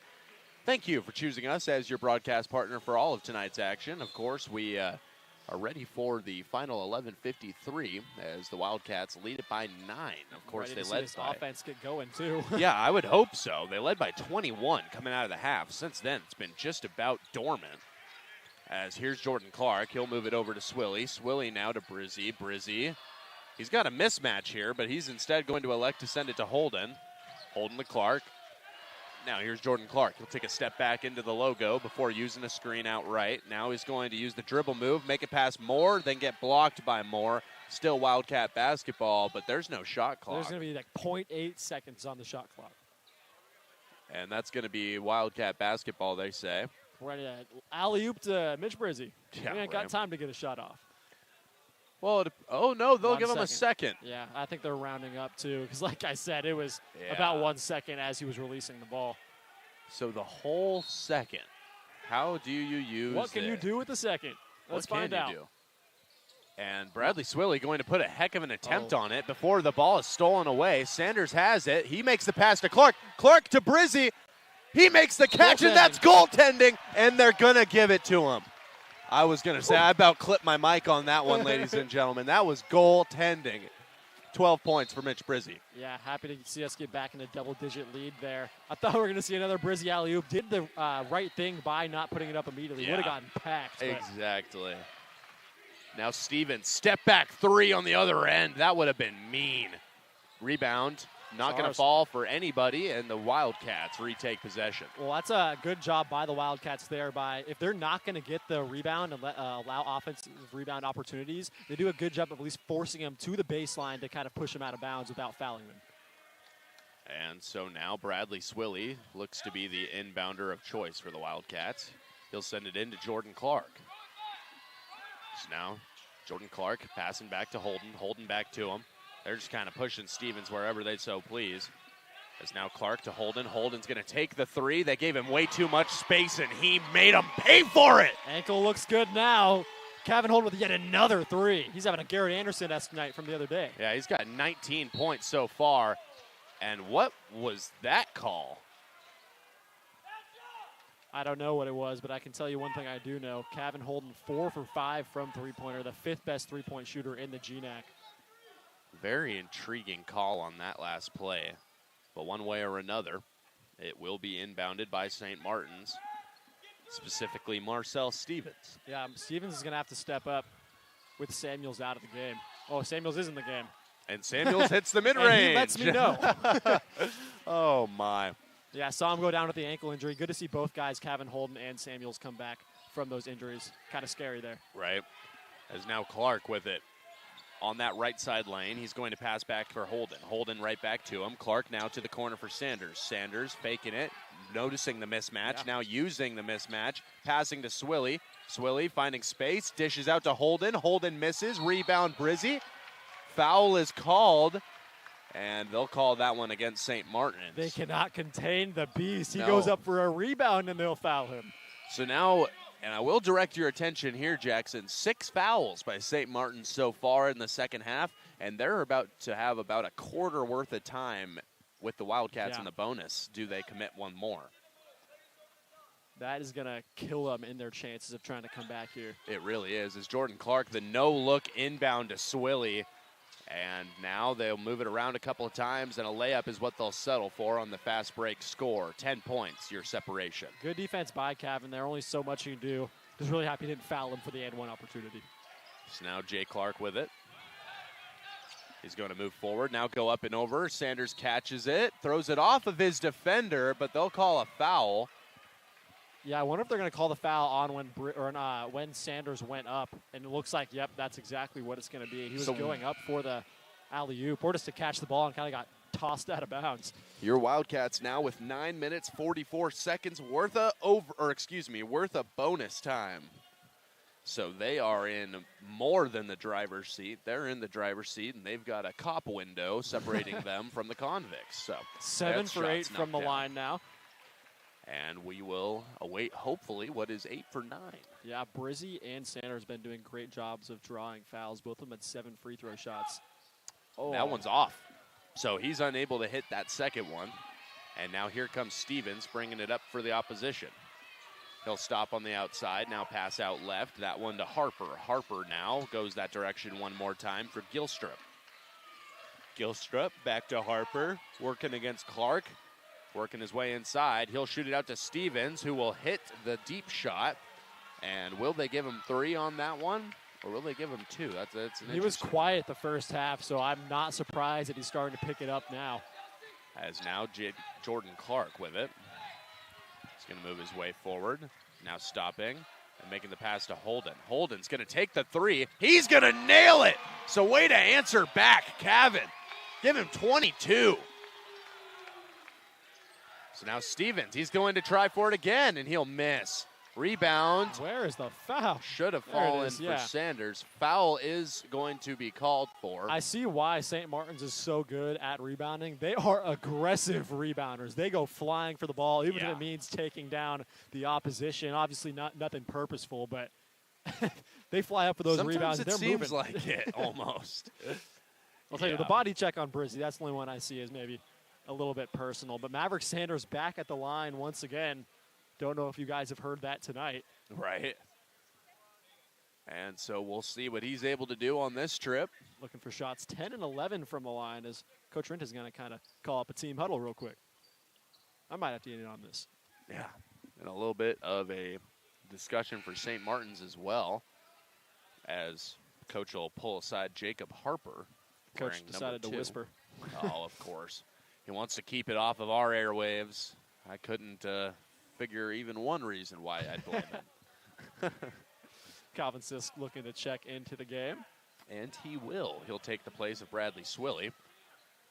Thank you for choosing us as your broadcast partner for all of tonight's action. Of course, we are ready for the final 11:53 as the Wildcats lead it by 9. Of course, they led by offense get going too. Yeah, I would hope so. They led by 21 coming out of the half. Since then, it's been just about dormant. As here's Jordan Clark. He'll move it over to Swilly. Swilly now to Brizzi. Brizzi. He's got a mismatch here, but he's instead going to elect to send it to Holden. Holden to Clark. Now here's Jordan Clark. He'll take a step back into the logo before using a screen out right. Now he's going to use the dribble move, make it past Moore, then get blocked by Moore. Still Wildcat basketball, but there's no shot clock. There's going to be like 0.8 seconds on the shot clock. And that's going to be Wildcat basketball, they say. Ready to alley-oop to Mitch Brizzi. Yeah, we ain't got time to get a shot off. Well, oh, no, they'll give him a second. Yeah, I think they're rounding up, too, because like I said, it was about 1 second as he was releasing the ball. So the whole second. How do you use What can you do with the second? Let's find out. And Bradley Swilly going to put a heck of an attempt on it before the ball is stolen away. Sanders has it. He makes the pass to Clark. Clark to Brizzi. He makes the catch, and that's goaltending, and they're going to give it to him. I was going to say, I about clipped my mic on that one, ladies and gentlemen. That was goaltending. 12 points for Mitch Brizzi. Yeah, happy to see us get back in a double-digit lead there. I thought we were going to see another Brizzi alley-oop. Did the right thing by not putting it up immediately. Yeah. Would have gotten packed. Exactly. Now Stevens, step back 3 on the other end. That would have been mean. Rebound. Not going to fall for anybody, and the Wildcats retake possession. Well, that's a good job by the Wildcats there. If they're not going to get the rebound and allow offensive rebound opportunities, they do a good job of at least forcing them to the baseline to kind of push them out of bounds without fouling them. And so now Bradley Swilly looks to be the inbounder of choice for the Wildcats. He'll send it in to Jordan Clark. So now Jordan Clark passing back to Holden. Holden back to him. They're just kind of pushing Stevens wherever they so please. As now Clark to Holden. Holden's going to take the 3. They gave him way too much space, and he made him pay for it. Ankle looks good now. Kevin Holden with yet another 3. He's having a Garrett Anderson-esque night from the other day. Yeah, he's got 19 points so far. And what was that call? I don't know what it was, but I can tell you one thing I do know. Kevin Holden 4 for 5 from three-pointer, the 5th best three-point shooter in the GNAC. Very intriguing call on that last play. But one way or another, it will be inbounded by St. Martin's, specifically Marcel Stevens. Yeah, Stevens is going to have to step up with Samuels out of the game. Oh, Samuels is in the game. And Samuels hits the mid-range. And he lets me know. Oh, my. Yeah, saw him go down with the ankle injury. Good to see both guys, Kevin Holden and Samuels, come back from those injuries. Kind of scary there. Right. As now Clark with it. On that right side lane, he's going to pass back for Holden. Holden right back to him. Clark now to the corner for Sanders. Sanders faking it, noticing the mismatch, now using the mismatch, passing to Swilly. Swilly finding space, dishes out to Holden. Holden misses, rebound Brizzi. foul is called, and they'll call that one against St. Martin's. They cannot contain the beast. He No. goes up for a rebound, and they'll foul him. So now, and I will direct your attention here, Jackson, 6 fouls by St. Martin's so far in the second half, and they're about to have about a quarter worth of time with the Wildcats in the bonus. Do they commit one more? That is going to kill them in their chances of trying to come back here. It really is. As Jordan Clark, the no-look inbound to Swilly, and now they'll move it around a couple of times, and a layup is what they'll settle for on the fast break score. 10 points, your separation. Good defense by Cavan. There only so much you can do. Just really happy he didn't foul him for the and one opportunity. So now Jay Clark with it. He's going to move forward, now go up and over. Sanders catches it, throws it off of his defender, but they'll call a foul. Yeah, I wonder if they're going to call the foul on when Sanders went up. And it looks like, yep, that's exactly what it's going to be. He was going up for the alley-oop, or just to catch the ball and kind of got tossed out of bounds. Your Wildcats now with 9 minutes, 44 seconds worth of bonus time. So they are in more than the driver's seat. They're in the driver's seat, and they've got a cop window separating them from the convicts. So 7 for 8 from the line now. And we will await, hopefully, what is 8 for 9. Yeah, Brizzy and Sanders have been doing great jobs of drawing fouls. Both of them had 7 free throw shots. Oh, that one's off. So he's unable to hit that second one. And now here comes Stevens bringing it up for the opposition. He'll stop on the outside, now pass out left. That one to Harper. Harper now goes that direction one more time for Gilstrup. Gilstrup back to Harper, working against Clark. Working his way inside. He'll shoot it out to Stevens, who will hit the deep shot. And will they give him 3 on that one? Or will they give him 2? That's He was quiet the first half, so I'm not surprised that he's starting to pick it up now. As now Jordan Clark with it. He's going to move his way forward. Now stopping and making the pass to Holden. Holden's going to take the 3. He's going to nail it. So way to answer back, Cavan. Give him 22. So now Stevens, he's going to try for it again, and he'll miss. Rebound. Where is the foul? Should have fallen for Sanders. Foul is going to be called for. I see why St. Martin's is so good at rebounding. They are aggressive rebounders. They go flying for the ball, even if it means taking down the opposition. Obviously nothing purposeful, but they fly up for those rebounds. Sometimes it seems like it, almost. I'll tell you, the body check on Brizzy, that's the only one I see is maybe a little bit personal. But Maverick Sanders back at the line once again. Don't know if you guys have heard that tonight. Right. And so we'll see what he's able to do on this trip. Looking for shots 10 and 11 from the line as Coach Rint is going to kind of call up a team huddle real quick. I might have to get in on this. Yeah. And a little bit of a discussion for St. Martin's as well, as Coach will pull aside Jacob Harper. Coach decided to whisper. Oh, of course. He wants to keep it off of our airwaves. I couldn't figure even one reason why I'd blame him. Calvin Sisk looking to check into the game. And he will. He'll take the place of Bradley Swilly.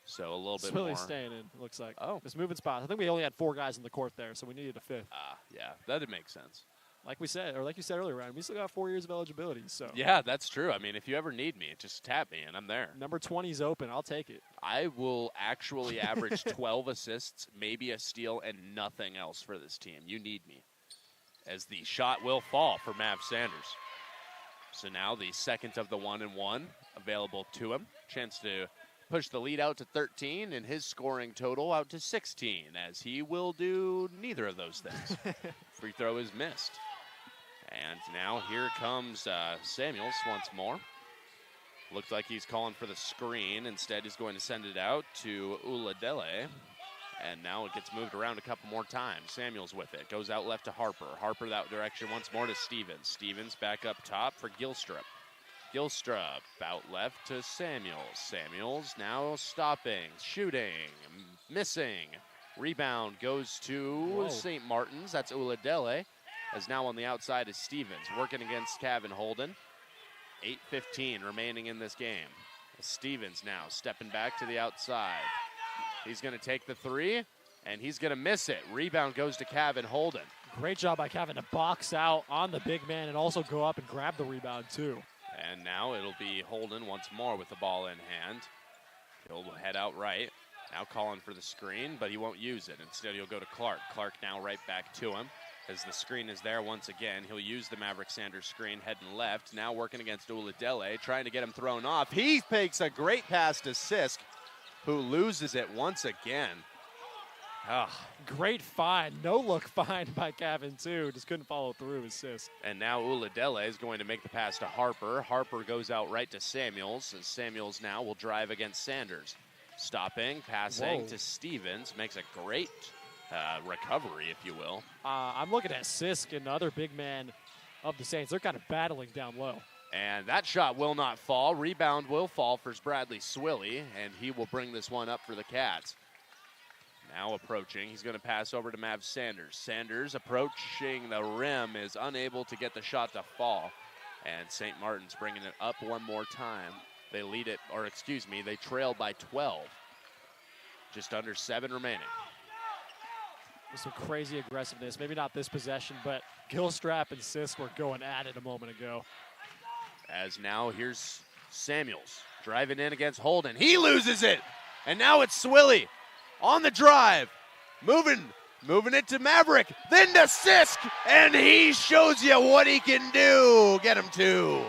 So a little bit more. Swilly's staying in, looks like. Oh. Just moving spots. I think we only had 4 guys in the court there, so we needed a 5th. Yeah, that'd make sense. Like we said, or like you said earlier, Ryan, we still got 4 years of eligibility. So yeah, that's true. I mean, if you ever need me, just tap me and I'm there. Number 20 is open. I'll take it. I will actually average 12 assists, maybe a steal, and nothing else for this team. You need me. As the shot will fall for Mav Sanders. So now the second of the 1-and-1 available to him. Chance to push the lead out to 13 and his scoring total out to 16, as he will do neither of those things. Free throw is missed. And now here comes Samuels once more. Looks like he's calling for the screen. Instead, he's going to send it out to Uladele. And now it gets moved around a couple more times. Samuels with it. Goes out left to Harper. Harper that direction once more to Stevens. Stevens back up top for Gilstrup. Gilstrup out left to Samuels. Samuels now stopping, shooting, missing. Rebound goes to St. Martin's. That's Uladele. As now on the outside is Stevens, working against Cavan Holden. 8:15 remaining in this game. Stevens now stepping back to the outside. He's going to take the 3, and he's going to miss it. Rebound goes to Cavan Holden. Great job by Cavan to box out on the big man and also go up and grab the rebound, too. And now it'll be Holden once more with the ball in hand. He'll head out right. Now calling for the screen, but he won't use it. Instead, he'll go to Clark. Clark now right back to him. As the screen is there once again, he'll use the Maverick Sanders screen, heading left. Now working against Uladele, trying to get him thrown off. He makes a great pass to Sisk, who loses it once again. Great find. No-look find by Gavin, too. Just couldn't follow through his assist. And now Uladele is going to make the pass to Harper. Harper goes out right to Samuels, as Samuels now will drive against Sanders. Stopping, passing to Stevens. Makes a great recovery, if you will. I'm looking at Sisk and the other big man of the Saints. They're kind of battling down low. And that shot will not fall. Rebound will fall for Bradley Swilly, and he will bring this one up for the Cats. Now approaching, he's going to pass over to Mav Sanders. Sanders approaching the rim is unable to get the shot to fall. And St. Martin's bringing it up one more time. They lead it, or excuse me, they trail by 12. Just under 7 remaining. With some crazy aggressiveness. Maybe not this possession, but Gilstrap and Sisk were going at it a moment ago. As now here's Samuels driving in against Holden. He loses it. And now it's Swilly on the drive. Moving it to Maverick. Then to Sisk. And he shows you what he can do. Get him two.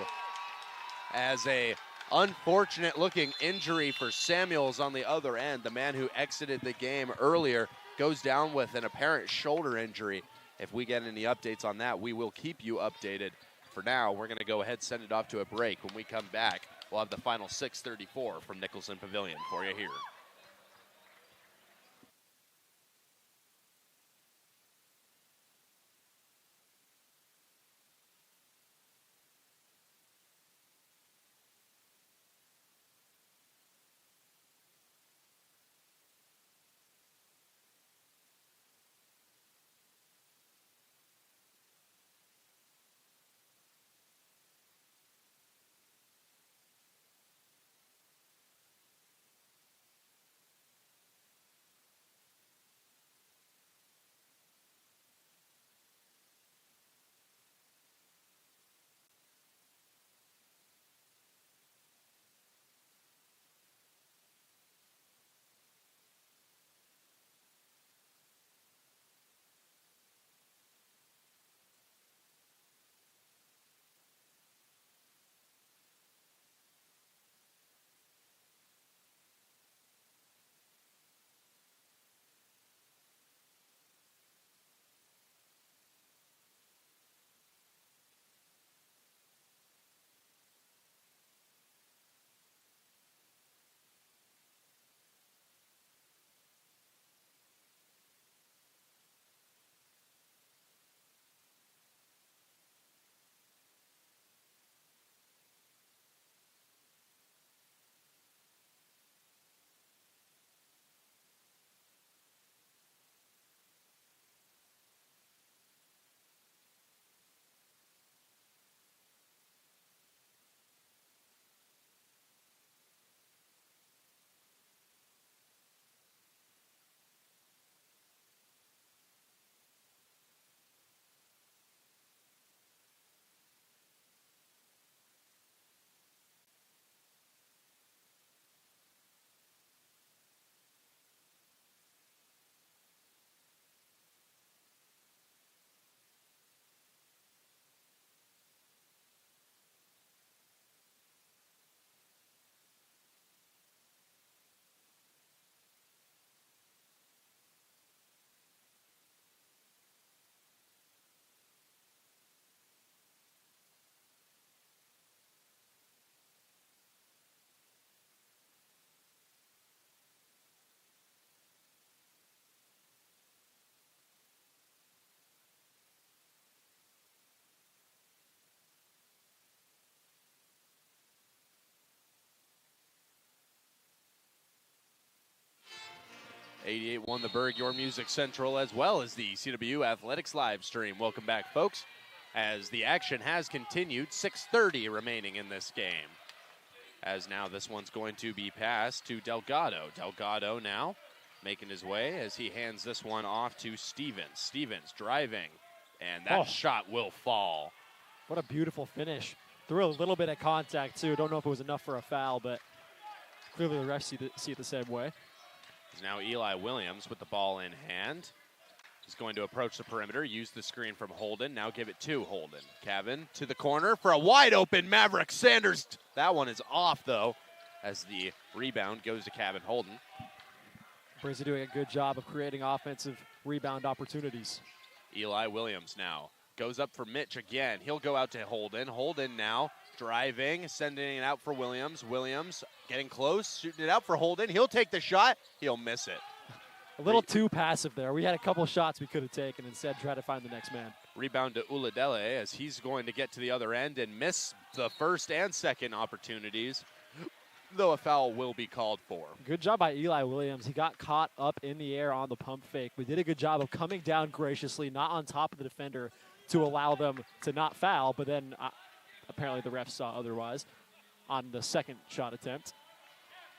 As a unfortunate looking injury for Samuels on the other end. The man who exited the game earlier goes down with an apparent shoulder injury. If we get any updates on that, we will keep you updated. For now, we're going to go ahead and send it off to a break. When we come back, we'll have the final 6:34 from Nicholson Pavilion for you here. '88 won the Berg, your music central, as well as the CW Athletics live stream. Welcome back, folks, as the action has continued. 6:30 remaining in this game. As now this one's going to be passed to Delgado. Delgado now making his way as he hands this one off to Stevens. Stevens driving, and that shot will fall. What a beautiful finish. Threw a little bit of contact, too. Don't know if it was enough for a foul, but clearly the refs see it the same way. It's now Eli Williams with the ball in hand. He's going to approach the perimeter, use the screen from Holden, now give it to Holden. Kevin to the corner for a wide open Maverick Sanders. That one is off, though, as the rebound goes to Kevin Holden. Brizzy doing a good job of creating offensive rebound opportunities. Eli Williams now goes up for Mitch again. He'll go out to Holden. Holden now driving, sending it out for Williams. Williams getting close, shooting it out for Holden. He'll take the shot. He'll miss it. A little too passive there. We had a couple shots we could have taken, instead try to find the next man. Rebound to Uladele as he's going to get to the other end and miss the first and second opportunities, though a foul will be called for. Good job by Eli Williams. He got caught up in the air on the pump fake. We did a good job of coming down graciously, not on top of the defender to allow them to not foul, but then apparently the refs saw otherwise on the second shot attempt.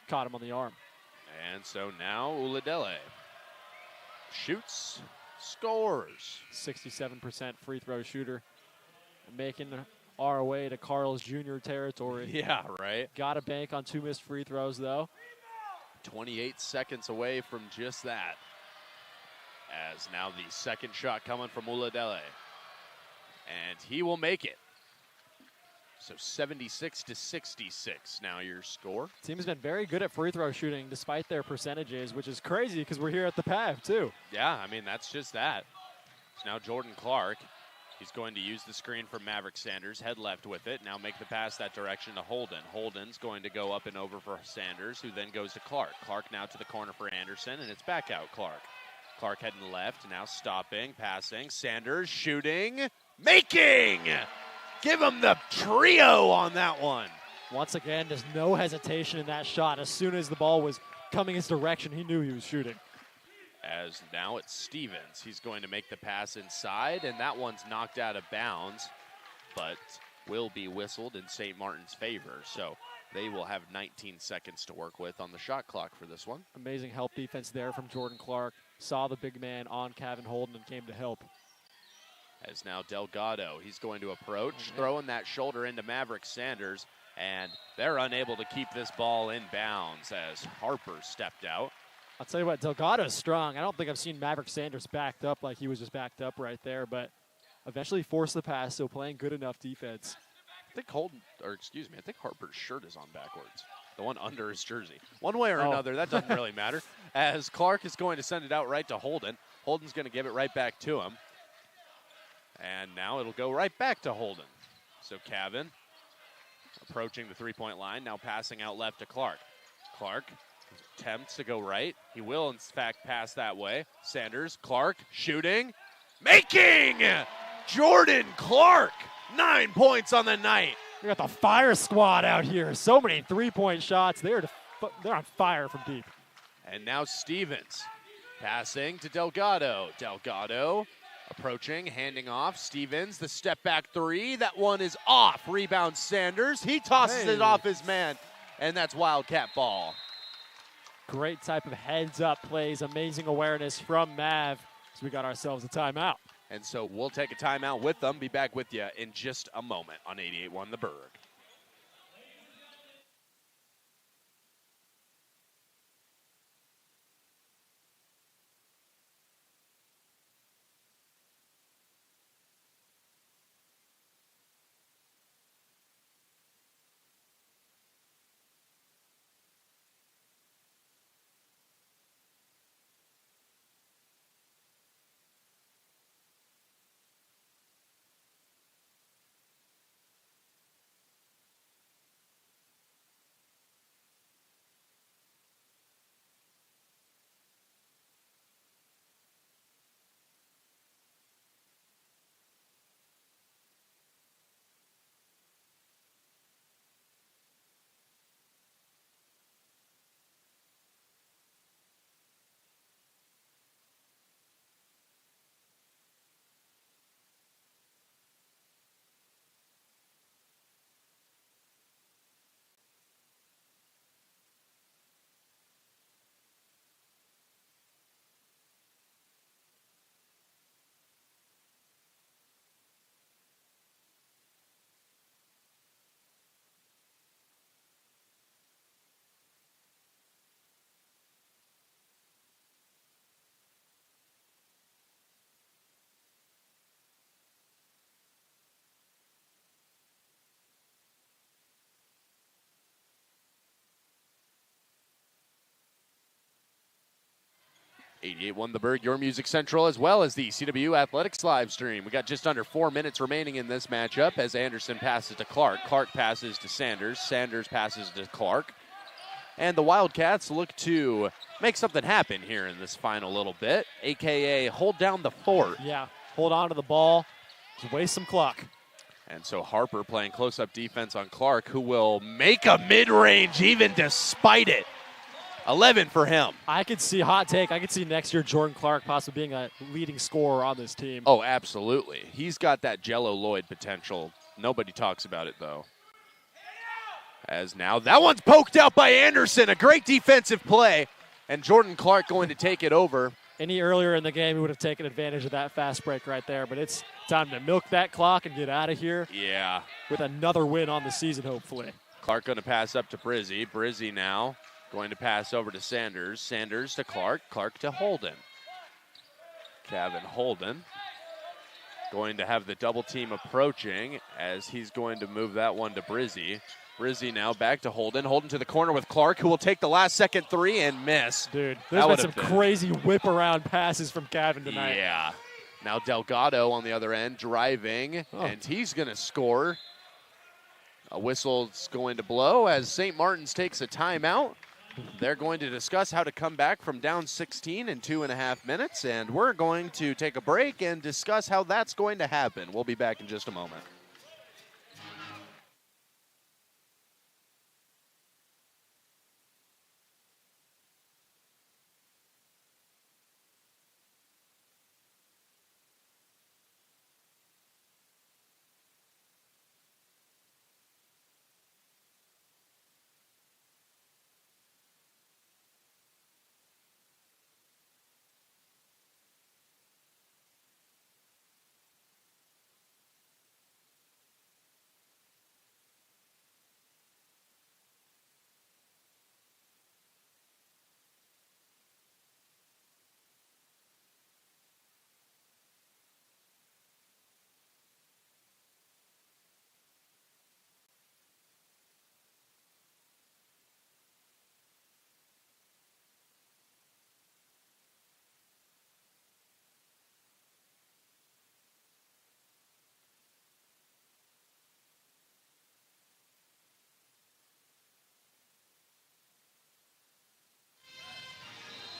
Caught him on the arm. And so now Uladele shoots, scores. 67% free throw shooter. Making our way to Carl's Jr. territory. Yeah, right. Got a bank on 2 missed free throws, though. 28 seconds away from just that. As now the second shot coming from Uladele. And he will make it. So 76-66 now your score. Team has been very good at free throw shooting despite their percentages, which is crazy because we're here at the PAV too. Yeah, I mean, that's just that. So now Jordan Clark. He's going to use the screen from Maverick Sanders, head left with it. Now make the pass that direction to Holden. Holden's going to go up and over for Sanders, who then goes to Clark. Clark now to the corner for Anderson, and it's back out Clark. Clark heading left, now stopping, passing. Sanders shooting, making! Give him the trio on that one. Once again, there's no hesitation in that shot. As soon as the ball was coming his direction, he knew he was shooting. As now it's Stevens. He's going to make the pass inside, and that one's knocked out of bounds, but will be whistled in St. Martin's favor. So they will have 19 seconds to work with on the shot clock for this one. Amazing help defense there from Jordan Clark. Saw the big man on Kevin Holden and came to help. As now Delgado, he's going to approach, throwing that shoulder into Maverick Sanders, and they're unable to keep this ball in bounds as Harper stepped out. I'll tell you what, Delgado's strong. I don't think I've seen Maverick Sanders backed up like he was just backed up right there, but eventually forced the pass, so playing good enough defense. I think I think Harper's shirt is on backwards. The one under his jersey. One way or another, that doesn't really matter. As Clark is going to send it out right to Holden. Holden's going to give it right back to him. And now it'll go right back to Holden. So Cavan approaching the three-point line, now passing out left to Clark. Clark attempts to go right. He will, in fact, pass that way. Sanders, Clark, shooting, making! Jordan Clark, 9 points on the night. We got the fire squad out here. So many three-point shots. They're on fire from deep. And now Stevens passing to Delgado. Delgado approaching, handing off. Stevens, the step back three. That one is off. Rebound Sanders. He tosses it off his man, and that's Wildcat ball. Great type of heads-up plays. Amazing awareness from Mav. So we got ourselves a timeout. And so we'll take a timeout with them. Be back with you in just a moment on 88.1 The Berg. 88.1 The Berg, your Music Central, as well as the CW Athletics live stream. We got just under 4 minutes remaining in this matchup as Anderson passes to Clark. Clark passes to Sanders. Sanders passes to Clark. And the Wildcats look to make something happen here in this final little bit, a.k.a. hold down the fort. Yeah, hold on to the ball, just waste some clock. And so Harper playing close-up defense on Clark, who will make a mid-range even despite it. 11 for him. I could see, hot take, I could see next year Jordan Clark possibly being a leading scorer on this team. Oh, absolutely. He's got that Jello Lloyd potential. Nobody talks about it, though. As now, that one's poked out by Anderson. A great defensive play. And Jordan Clark going to take it over. Any earlier in the game, he would have taken advantage of that fast break right there. But it's time to milk that clock and get out of here. Yeah. With another win on the season, hopefully. Clark going to pass up to Brizzy. Brizzy now going to pass over to Sanders. Sanders to Clark. Clark to Holden. Kevin Holden going to have the double team approaching as he's going to move that one to Brizzy. Brizzy now back to Holden. Holden to the corner with Clark, who will take the last second three and miss. Dude, there's been some crazy whip-around passes from Kevin tonight. Yeah. Now Delgado on the other end driving, and he's going to score. A whistle's going to blow as St. Martin's takes a timeout. They're going to discuss how to come back from down 16 in 2.5 minutes, and we're going to take a break and discuss how that's going to happen. We'll be back in just a moment.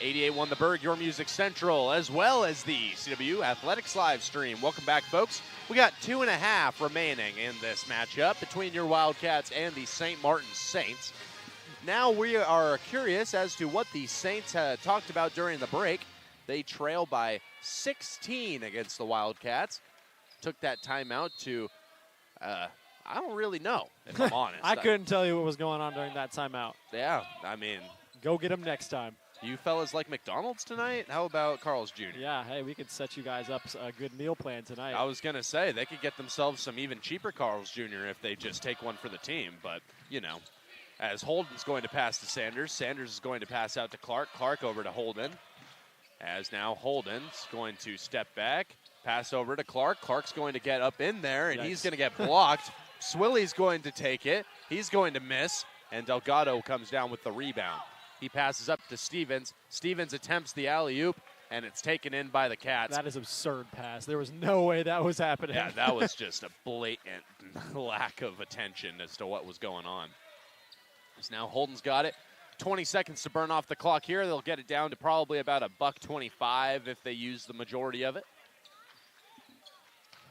.1 The Berg, your Music Central, as well as the CW Athletics live stream. Welcome back, folks. We got 2.5 remaining in this matchup between your Wildcats and the St. Martin's Saints. Now we are curious as to what the Saints had talked about during the break. They trail by 16 against the Wildcats. Took that timeout to, I don't really know, if I'm honest. I couldn't tell you what was going on during that timeout. Yeah, I mean. Go get them next time. You fellas like McDonald's tonight? How about Carl's Jr.? Yeah, hey, we could set you guys up a good meal plan tonight. I was going to say, they could get themselves some even cheaper Carl's Jr. if they just take one for the team. But, you know, as Holden's going to pass to Sanders. Sanders is going to pass out to Clark. Clark over to Holden. As now Holden's going to step back, pass over to Clark. Clark's going to get up in there, and he's going to get blocked. Swilly's going to take it. He's going to miss, and Delgado comes down with the rebound. He passes up to Stevens. Stevens attempts the alley-oop, and it's taken in by the Cats. That is absurd pass. There was no way that was happening. Yeah, that was just a blatant lack of attention as to what was going on. So now Holden's got it. 20 seconds to burn off the clock here. They'll get it down to probably about $1.25 if they use the majority of it.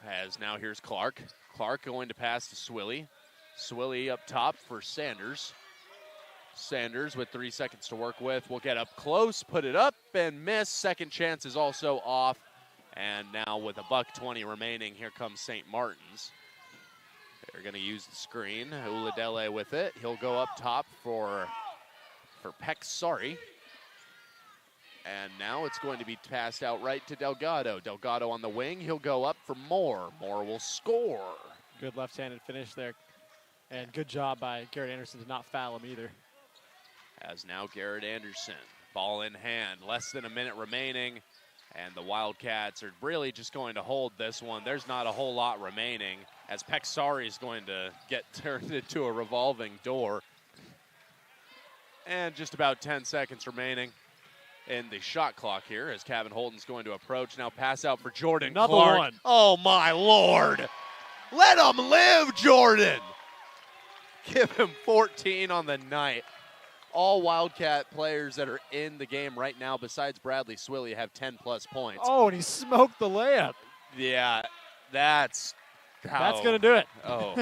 As now here's Clark. Clark going to pass to Swilly. Swilly up top for Sanders. Sanders with 3 seconds to work with. Will get up close, put it up, and miss. Second chance is also off. And now with $1.20 remaining, here comes St. Martin's. They're going to use the screen. Uladele with it. He'll go up top for Peck. Sorry. And now it's going to be passed out right to Delgado. Delgado on the wing. He'll go up for Moore. Moore will score. Good left-handed finish there. And good job by Garrett Anderson to not foul him either. As now Garrett Anderson, ball in hand, less than a minute remaining, and the Wildcats are really just going to hold this one. There's not a whole lot remaining as Peksari is going to get turned into a revolving door. And just about 10 seconds remaining. in the shot clock here as Kevin Holden's going to approach. Now pass out for Jordan Another Clark. one. Oh, my Lord. Let him live, Jordan. Give him 14 on the night. All Wildcat players that are in the game right now, besides Bradley Swilly, have 10-plus points. Oh, and he smoked the layup. Yeah, that's going to do it. Oh.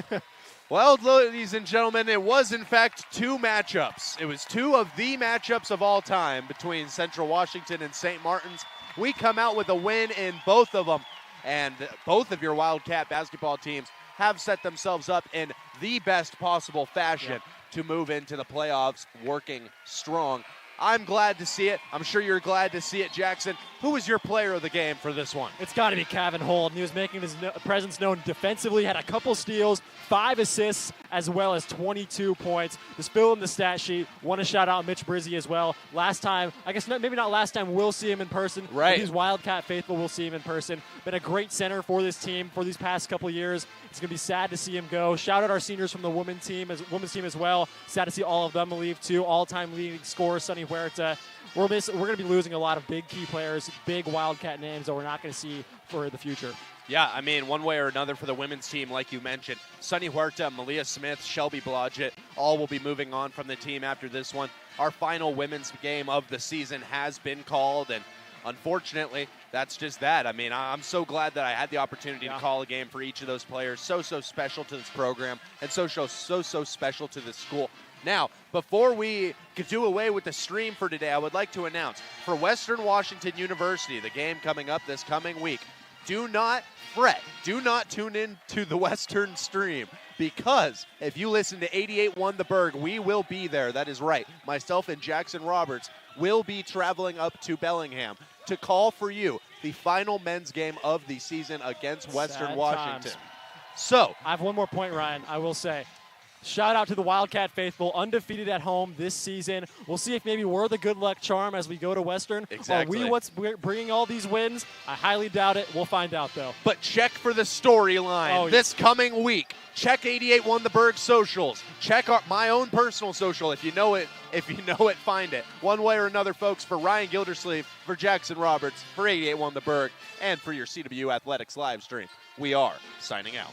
Well, ladies and gentlemen, it was, in fact, 2 matchups. It was 2 of the matchups of all time between Central Washington and St. Martin's. We come out with a win in both of them, and both of your Wildcat basketball teams have set themselves up in the best possible fashion to move into the playoffs working strong. I'm glad to see it. I'm sure you're glad to see it, Jackson. Who was your player of the game for this one? It's got to be Kevin Holden. He was making his presence known defensively, had a couple steals, 5 assists, as well as 22 points. Just fill in the stat sheet. Want to shout out Mitch Brizzy as well. Last time, I guess maybe not last time, we'll see him in person. Right. He's Wildcat faithful. We'll see him in person. Been a great center for this team for these past couple years. It's going to be sad to see him go. Shout out our seniors from the women's team as well. Sad to see all of them leave too. All-time leading scorer, Sonny Huerta. We're going to be losing a lot of big key players, big Wildcat names that we're not going to see for the future. Yeah, I mean, one way or another for the women's team, like you mentioned, Sonny Huerta, Malia Smith, Shelby Blodgett, all will be moving on from the team after this one. Our final women's game of the season has been called, and unfortunately, that's just that. I mean, I'm so glad that I had the opportunity to call a game for each of those players. So special to this program, and so special to this school. Now, before we could do away with the stream for today, I would like to announce for Western Washington University, the game coming up this coming week, do not fret. Do not tune in to the Western stream, because if you listen to 88.1 The Berg, we will be there. That is right. Myself and Jackson Roberts will be traveling up to Bellingham to call for you the final men's game of the season against Western Washington. Times. So, I have one more point, Ryan. I will say, shout out to the Wildcat faithful, undefeated at home this season. We'll see if maybe we're the good luck charm as we go to Western. Exactly. Are we what's bringing all these wins? I highly doubt it. We'll find out, though. But check for the storyline this coming week. Check 88.1 The Berg socials. Check my own personal social. If you know it, find it. One way or another, folks, for Ryan Gildersleeve, for Jackson Roberts, for 88.1 The Berg, and for your CW Athletics live stream, we are signing out.